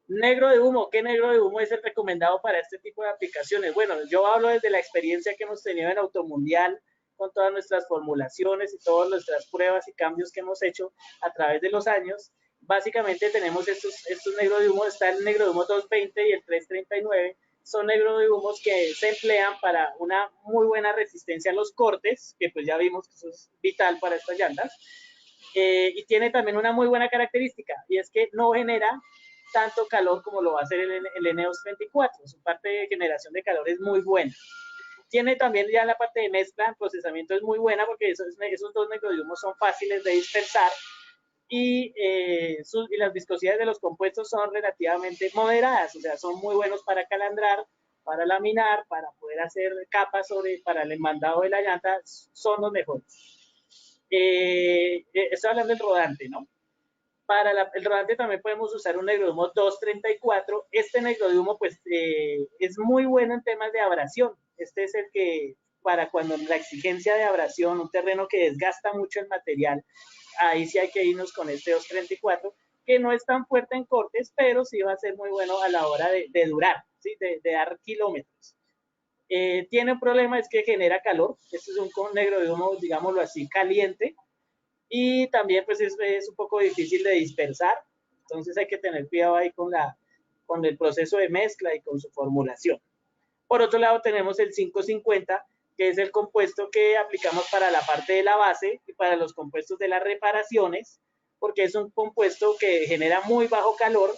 Negro de humo, ¿qué negro de humo es el recomendado para este tipo de aplicaciones? Bueno, yo hablo desde la experiencia que hemos tenido en Automundial, con todas nuestras formulaciones y todas nuestras pruebas y cambios que hemos hecho a través de los años. Básicamente tenemos estos negros de humo, está el negro de humo 220 y el 339, son negros de humos que se emplean para una muy buena resistencia a los cortes, que pues ya vimos que eso es vital para estas llantas, y tiene también una muy buena característica, y es que no genera tanto calor como lo va a hacer el Eneos 34, su parte de generación de calor es muy buena. Tiene también ya la parte de mezcla, el procesamiento es muy buena porque esos dos negrodihumos son fáciles de dispersar y las viscosidades de los compuestos son relativamente moderadas, o sea, son muy buenos para calandrar, para laminar, para poder hacer capas para el enmandado de la llanta, son los mejores. Estoy hablando del rodante, ¿no? Para el rodante también podemos usar un negrodumo 234. Este negrodumo pues es muy bueno en temas de abrasión. Este es el que para cuando la exigencia de abrasión, un terreno que desgasta mucho el material, ahí sí hay que irnos con este 234, que no es tan fuerte en cortes, pero sí va a ser muy bueno a la hora de durar, ¿sí? de dar kilómetros. Tiene un problema, es que genera calor. Este es un negrodumo, digámoslo así, caliente, y también pues es un poco difícil de dispersar, entonces hay que tener cuidado ahí con el proceso de mezcla y con su formulación. Por otro lado tenemos el 550, que es el compuesto que aplicamos para la parte de la base y para los compuestos de las reparaciones, porque es un compuesto que genera muy bajo calor,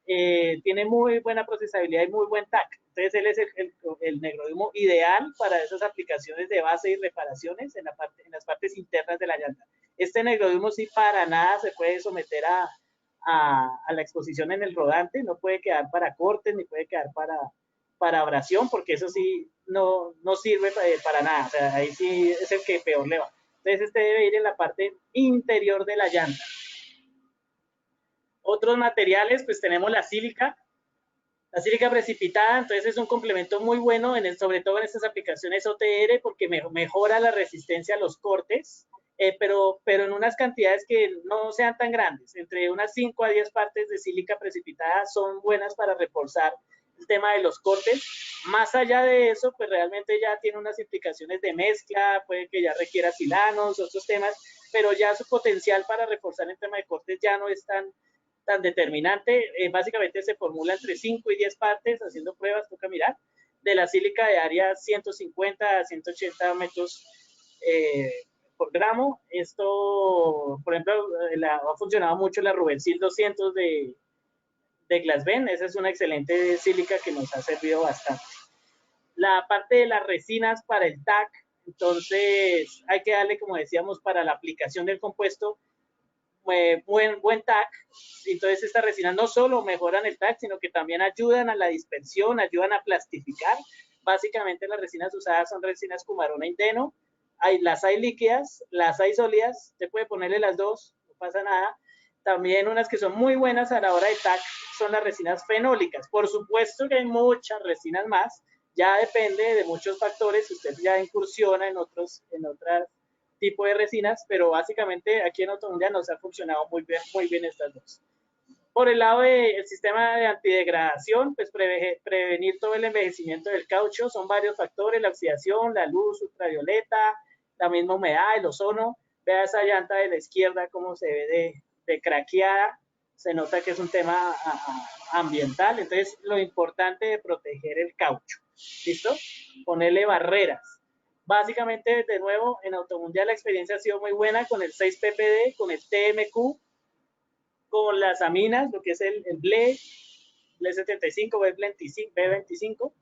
tiene muy buena procesabilidad y muy buen TAC. Entonces él es el negrodumo ideal para esas aplicaciones de base y reparaciones en las partes internas de la llanta. Este negrodumo sí para nada se puede someter a la exposición en el rodante, no puede quedar para cortes ni puede quedar para abrasión, porque eso sí no sirve para nada, o sea, ahí sí es el que peor le va. Entonces este debe ir en la parte interior de la llanta. Otros materiales, pues tenemos la sílica precipitada, entonces es un complemento muy bueno, sobre todo en estas aplicaciones OTR, porque mejora la resistencia a los cortes, pero en unas cantidades que no sean tan grandes, entre unas 5 a 10 partes de sílica precipitada son buenas para reforzar el tema de los cortes. Más allá de eso, pues realmente ya tiene unas implicaciones de mezcla, puede que ya requiera silanos, otros temas, pero ya su potencial para reforzar el tema de cortes ya no es tan determinante. Básicamente se formula entre 5 y 10 partes, haciendo pruebas, toca mirar, de la sílica de área 150 a 180 metros por gramo. Esto, por ejemplo, ha funcionado mucho la Rubensil 200 de Glasben, esa es una excelente sílica que nos ha servido bastante. La parte de las resinas para el TAC, entonces hay que darle, como decíamos, para la aplicación del compuesto, buen TAC. Entonces estas resinas no solo mejoran el TAC, sino que también ayudan a la dispersión, ayudan a plastificar. Básicamente las resinas usadas son resinas Cumarona Indeno, las hay líquidas, las hay sólidas, se puede ponerle las dos, no pasa nada. También unas que son muy buenas a la hora de TAC son las resinas fenólicas. Por supuesto que hay muchas resinas más, ya depende de muchos factores, usted ya incursiona en otras tipo de resinas, pero básicamente aquí en Automundial nos ha funcionado muy bien estas dos. Por el lado del sistema de antidegradación, pues prevenir todo el envejecimiento del caucho, son varios factores, la oxidación, la luz ultravioleta, la misma humedad, el ozono. Vea esa llanta de la izquierda cómo se ve de craqueada, se nota que es un tema ambiental, entonces lo importante de proteger el caucho, ¿listo? Ponerle barreras. Básicamente, de nuevo, en Automundial la experiencia ha sido muy buena con el 6PPD, con el TMQ, con las aminas, lo que es el BLE, BLE75, B25,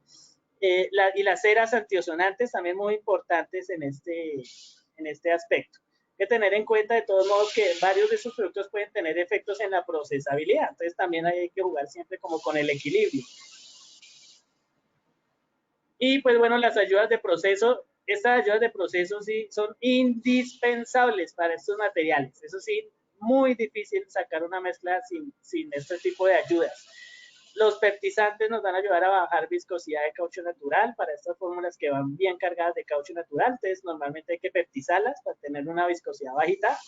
y las ceras antiozonantes también muy importantes en este aspecto. Hay que tener en cuenta de todos modos que varios de estos productos pueden tener efectos en la procesabilidad, entonces también hay que jugar siempre como con el equilibrio. Y pues bueno, las ayudas de proceso, estas ayudas de proceso sí son indispensables para estos materiales. Eso sí, muy difícil sacar una mezcla sin este tipo de ayudas. Los fertilizantes nos van a ayudar a bajar viscosidad de caucho natural para estas fórmulas que van bien cargadas de caucho natural. Entonces, normalmente hay que fertilizarlas para tener una viscosidad bajita.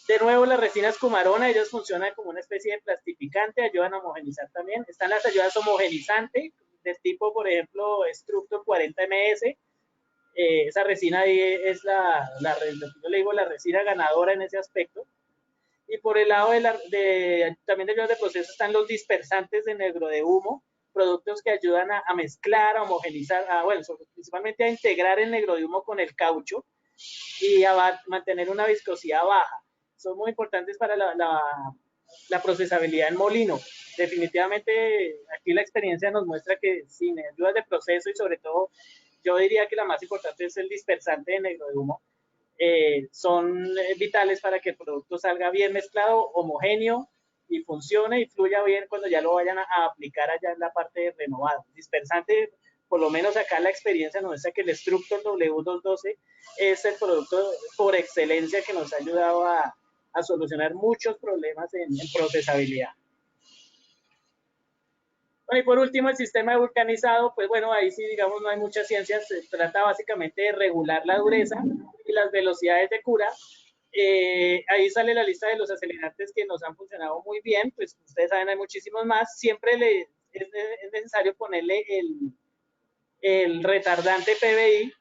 De nuevo, las resinas Cumarona, ellas funcionan como una especie de plastificante, ayudan a homogenizar también. Están las ayudas homogenizantes, del tipo, por ejemplo, Structure 40MS. Esa resina es yo le digo la resina ganadora en ese aspecto. Y por el lado también de ayudas de proceso están los dispersantes de negro de humo, productos que ayudan a mezclar, a homogenizar, principalmente a integrar el negro de humo con el caucho y a mantener una viscosidad baja. Son muy importantes para la procesabilidad en molino. Definitivamente aquí la experiencia nos muestra que sin ayudas de proceso y sobre todo yo diría que la más importante es el dispersante de negro de humo, son vitales para que el producto salga bien mezclado, homogéneo y funcione y fluya bien cuando ya lo vayan a aplicar allá en la parte de renovado. Dispersante, por lo menos acá la experiencia nos muestra que el Structure W212 es el producto por excelencia que nos ha ayudado a solucionar muchos problemas en procesabilidad. Bueno, y por último, el sistema de vulcanizado, pues bueno, ahí sí, digamos, no hay mucha ciencia, se trata básicamente de regular la dureza y las velocidades de cura. Ahí sale la lista de los acelerantes que nos han funcionado muy bien, pues ustedes saben, hay muchísimos más. Siempre es necesario ponerle el retardante PBI,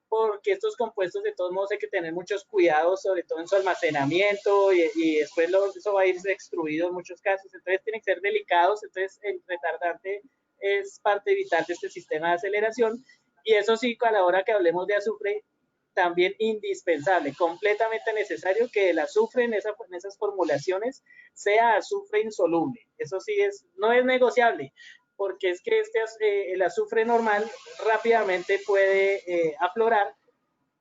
porque estos compuestos de todos modos hay que tener muchos cuidados, sobre todo en su almacenamiento y después eso va a irse extruido en muchos casos, entonces tienen que ser delicados, entonces el retardante es parte vital de este sistema de aceleración y eso sí, a la hora que hablemos de azufre, también indispensable, completamente necesario que el azufre en esas formulaciones sea azufre insoluble, eso sí no es negociable, porque es que el azufre normal rápidamente puede aflorar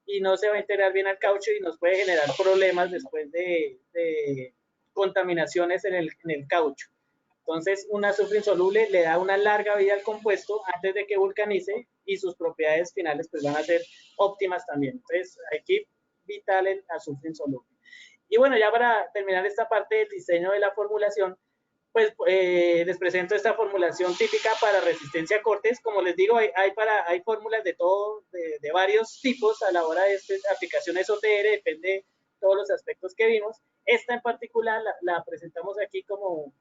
y no se va a integrar bien al caucho y nos puede generar problemas después de contaminaciones en el caucho. Entonces, un azufre insoluble le da una larga vida al compuesto antes de que vulcanice y sus propiedades finales pues van a ser óptimas también. Entonces, aquí vital el azufre insoluble. Y bueno, ya para terminar esta parte del diseño de la formulación, pues les presento esta formulación típica para resistencia a cortes. Como les digo, hay fórmulas de de varios tipos a la hora de aplicaciones OTR, depende de todos los aspectos que vimos. Esta en particular la presentamos aquí como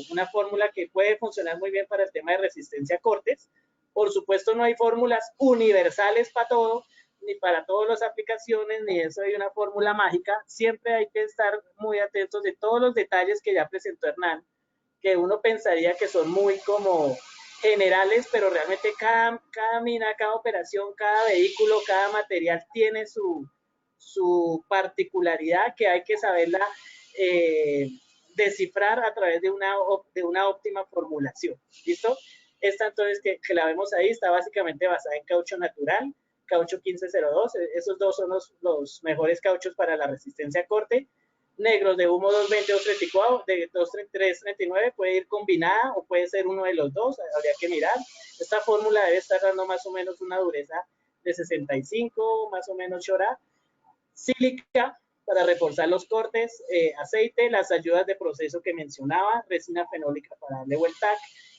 una fórmula que puede funcionar muy bien para el tema de resistencia a cortes. Por supuesto, no hay fórmulas universales para todo, ni para todas las aplicaciones, ni eso hay una fórmula mágica. Siempre hay que estar muy atentos de todos los detalles que ya presentó Hernán, que uno pensaría que son muy como generales, pero realmente cada mina, cada operación, cada vehículo, cada material tiene su particularidad que hay que saberla descifrar a través de una óptima formulación. ¿Listo? Esta entonces que la vemos ahí está básicamente basada en caucho natural, caucho 1502, esos dos son los mejores cauchos para la resistencia a corte. Negros de humo 220 o 34, de 239 puede ir combinada o puede ser uno de los dos, habría que mirar. Esta fórmula debe estar dando más o menos una dureza de 65, más o menos chora. Sílica para reforzar los cortes, aceite, las ayudas de proceso que mencionaba, resina fenólica para darle vuelta,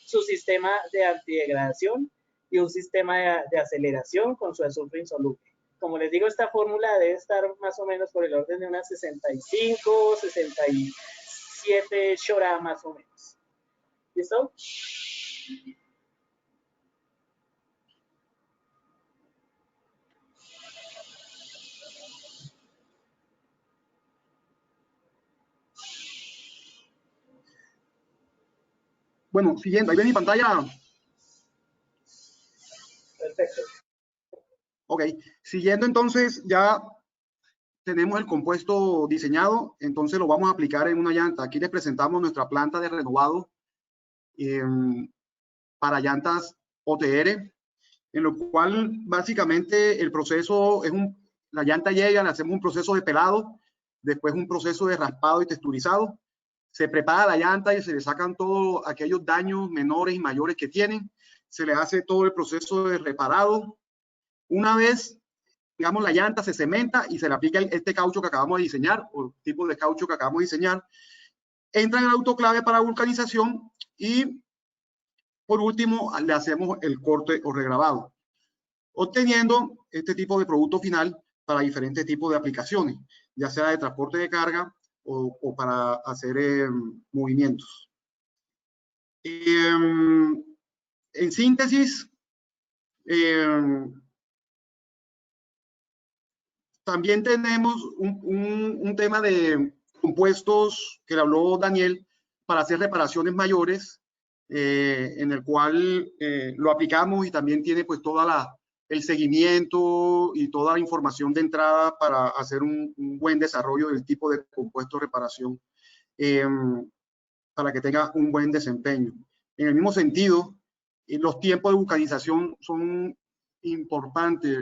su sistema de antidegradación y un sistema de aceleración con su azufre insoluble. Como les digo, esta fórmula debe estar más o menos por el orden de unas 65, 67 chora más o menos. ¿Listo? Bueno, siguiendo, ahí ven mi pantalla. Perfecto. Ok, siguiendo entonces ya tenemos el compuesto diseñado, entonces lo vamos a aplicar en una llanta. Aquí les presentamos nuestra planta de renovado para llantas OTR, en lo cual básicamente el proceso es la llanta llega, le hacemos un proceso de pelado, después un proceso de raspado y texturizado, se prepara la llanta y se le sacan todos aquellos daños menores y mayores que tienen, se le hace todo el proceso de reparado. Una vez, digamos, la llanta se cementa y se le aplica este caucho que acabamos de diseñar, o tipo de caucho que acabamos de diseñar, entra en el autoclave para vulcanización y por último le hacemos el corte o regrabado, obteniendo este tipo de producto final para diferentes tipos de aplicaciones, ya sea de transporte de carga, o para hacer movimientos. En síntesis, también tenemos un tema de compuestos que le habló Daniel para hacer reparaciones mayores, en el cual lo aplicamos y también tiene pues toda el seguimiento y toda la información de entrada para hacer un buen desarrollo del tipo de compuesto de reparación, para que tenga un buen desempeño. En el mismo sentido, los tiempos de vulcanización son importantes.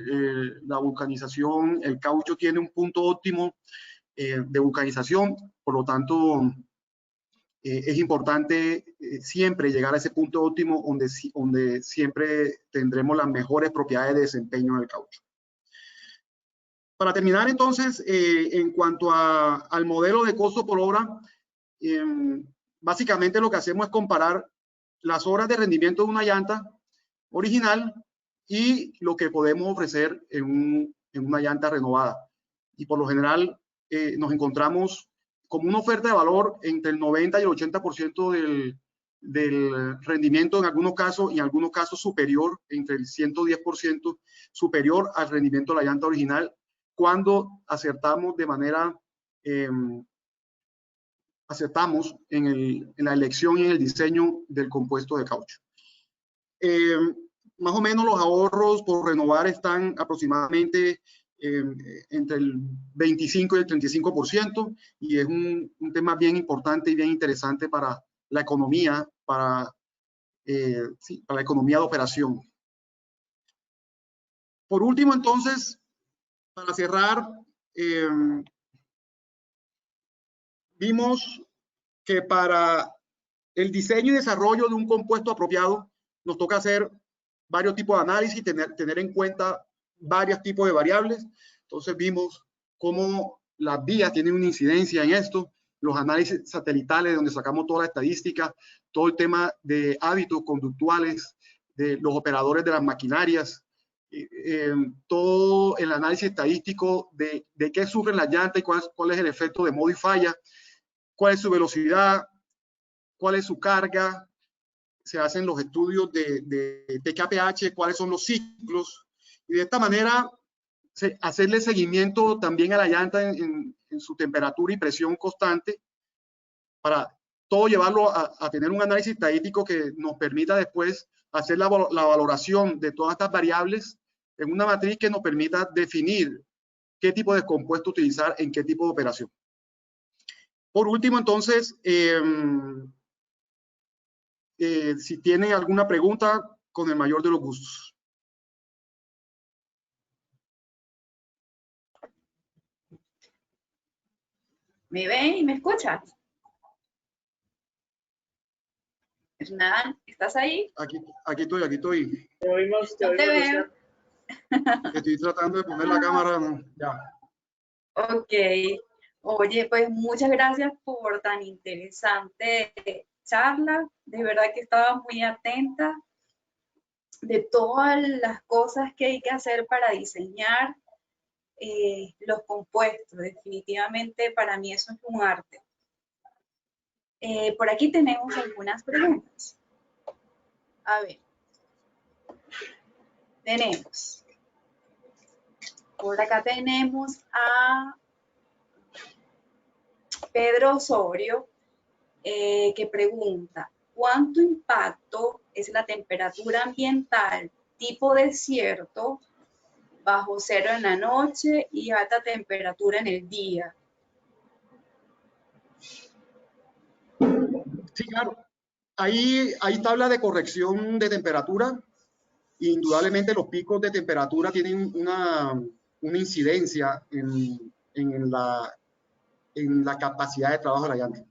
La vulcanización, el caucho tiene un punto óptimo de vulcanización, por lo tanto, es importante siempre llegar a ese punto óptimo donde siempre tendremos las mejores propiedades de desempeño en el caucho. Para terminar, entonces, en cuanto al modelo de costo por obra, básicamente lo que hacemos es comparar las horas de rendimiento de una llanta original y lo que podemos ofrecer en una llanta renovada. Y por lo general nos encontramos como una oferta de valor entre el 90 y el 80% del rendimiento en algunos casos, y en algunos casos superior, entre el 110% superior al rendimiento de la llanta original, cuando acertamos de manera acertamos en la elección y en el diseño del compuesto de caucho. Más o menos los ahorros por renovar están aproximadamente entre el 25 y el 35%, y es un tema bien importante y bien interesante para la economía, para la economía de operación. Por último, entonces, para cerrar, vimos que para el diseño y desarrollo de un compuesto apropiado nos toca hacer varios tipos de análisis, tener en cuenta varios tipos de variables. Entonces vimos cómo las vías tienen una incidencia en esto, los análisis satelitales donde sacamos toda la estadística, todo el tema de hábitos conductuales de los operadores de las maquinarias, todo el análisis estadístico de qué sufren las llantas y cuál es el efecto de modo y falla, cuál es su velocidad, cuál es su carga. Se hacen los estudios de TKPH, cuáles son los ciclos, y de esta manera hacerle seguimiento también a la llanta en su temperatura y presión constante, para todo llevarlo a tener un análisis estadístico que nos permita después hacer la valoración de todas estas variables en una matriz que nos permita definir qué tipo de compuesto utilizar en qué tipo de operación. Por último, entonces, si tienen alguna pregunta, con el mayor de los gustos. ¿Me ven y me escuchas? Hernán, ¿estás ahí? Aquí estoy. Te oímos, No te veo. Estoy tratando de poner la cámara. Ya. Ok. Oye, pues muchas gracias por tan interesante charla. De verdad que estaba muy atenta de todas las cosas que hay que hacer para diseñar los compuestos. Definitivamente para mí eso es un arte. Por aquí tenemos algunas preguntas. A ver. Tenemos. Por acá tenemos a Pedro Osorio, que pregunta, ¿cuánto impacto es la temperatura ambiental tipo desierto bajo cero en la noche y alta temperatura en el día? Sí, claro. Hay tabla de corrección de temperatura. Indudablemente los picos de temperatura tienen una incidencia en la capacidad de trabajo de la llanta.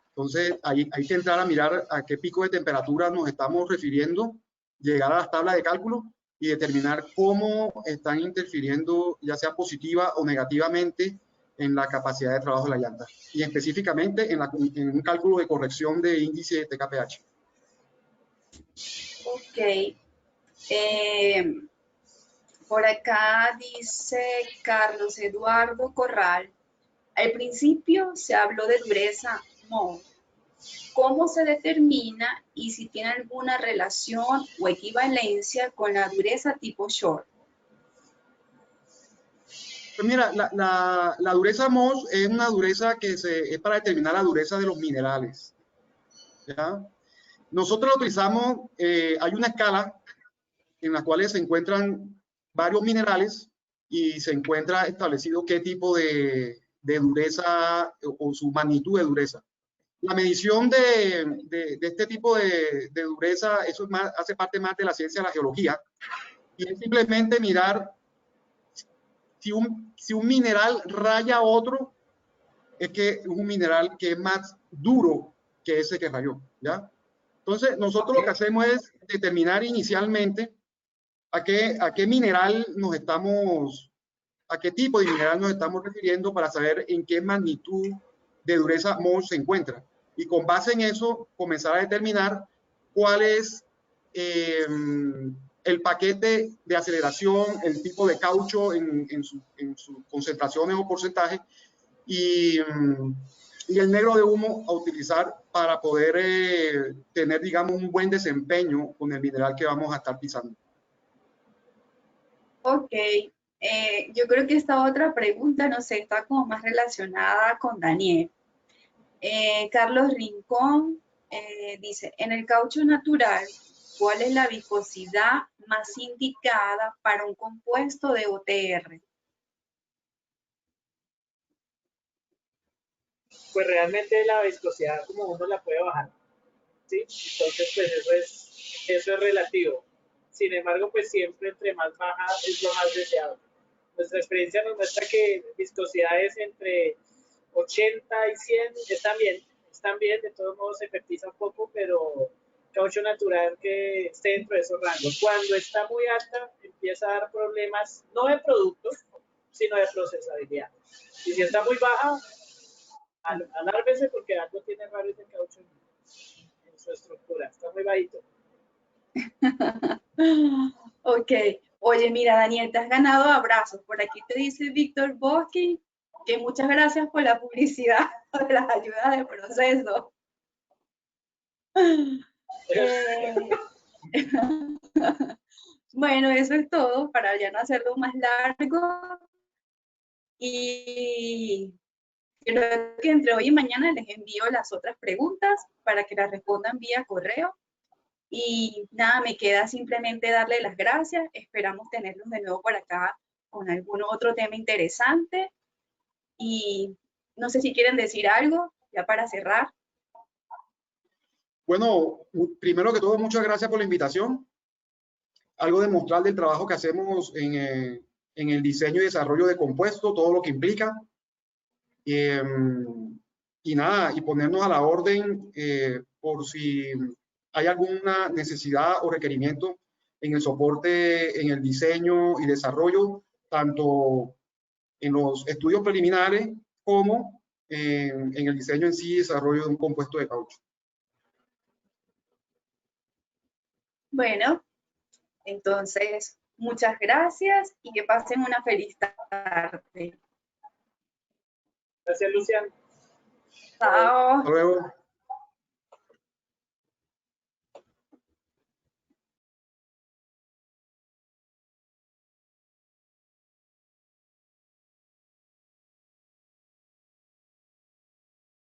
Entonces, hay que entrar a mirar a qué pico de temperatura nos estamos refiriendo, llegar a las tablas de cálculo y determinar cómo están interfiriendo, ya sea positiva o negativamente, en la capacidad de trabajo de la llanta, y específicamente en un cálculo de corrección de índice de TKPH. Ok. Por acá dice Carlos Eduardo Corral, Al principio se habló de dureza MOL. ¿Cómo se determina y si tiene alguna relación o equivalencia con la dureza tipo Short? Pues mira, la dureza MOS es una dureza que es para determinar la dureza de los minerales, ¿ya? Nosotros lo utilizamos, hay una escala en la cual se encuentran varios minerales y se encuentra establecido qué tipo de dureza o su magnitud de dureza. La medición de este tipo de dureza, eso es más, hace parte más de la ciencia de la geología, y es simplemente mirar si un mineral raya a otro, es que es un mineral que es más duro que ese que rayó, ¿ya? Entonces, nosotros lo que hacemos es determinar inicialmente a qué mineral nos estamos, a qué tipo de mineral nos estamos refiriendo para saber en qué magnitud de dureza MOL se encuentra. Y con base en eso, comenzar a determinar cuál es el paquete de aceleración, el tipo de caucho en sus concentraciones o porcentajes y el negro de humo a utilizar para poder tener, digamos, un buen desempeño con el mineral que vamos a estar pisando. Ok, yo creo que esta otra pregunta, no sé, está como más relacionada con Daniel. Carlos Rincón dice, en el caucho natural, ¿cuál es la viscosidad más indicada para un compuesto de OTR? Pues realmente la viscosidad como uno la puede bajar, ¿sí? Entonces pues eso es relativo. Sin embargo, pues siempre entre más baja es lo más deseado. Nuestra experiencia nos muestra que viscosidades entre 80 y 100 están bien, de todos modos se fertiza un poco, pero caucho natural que esté dentro de esos rangos. Cuando está muy alta, empieza a dar problemas, no de productos, sino de procesabilidad. Y si está muy baja, alárvese porque algo tiene raro ese caucho en su estructura, está muy bajito. Ok, oye, mira, Daniel, te has ganado abrazos. Por aquí te dice Víctor Boschi que muchas gracias por la publicidad de las ayudas de proceso. Bueno, eso es todo para ya no hacerlo más largo. Y creo que entre hoy y mañana les envío las otras preguntas para que las respondan vía correo. Y nada, me queda simplemente darle las gracias. Esperamos tenerlos de nuevo por acá con algún otro tema interesante. Y no sé si quieren decir algo ya para cerrar. Bueno, primero que todo, muchas gracias por la invitación. Algo de mostrar del trabajo que hacemos en el diseño y desarrollo de compuestos, todo lo que implica. Y nada, y ponernos a la orden por si hay alguna necesidad o requerimiento en el soporte, en el diseño y desarrollo, tanto en los estudios preliminares como en el diseño en sí y desarrollo de un compuesto de caucho. Bueno, entonces, muchas gracias y que pasen una feliz tarde. Gracias, Lucian. Chao. Hasta luego.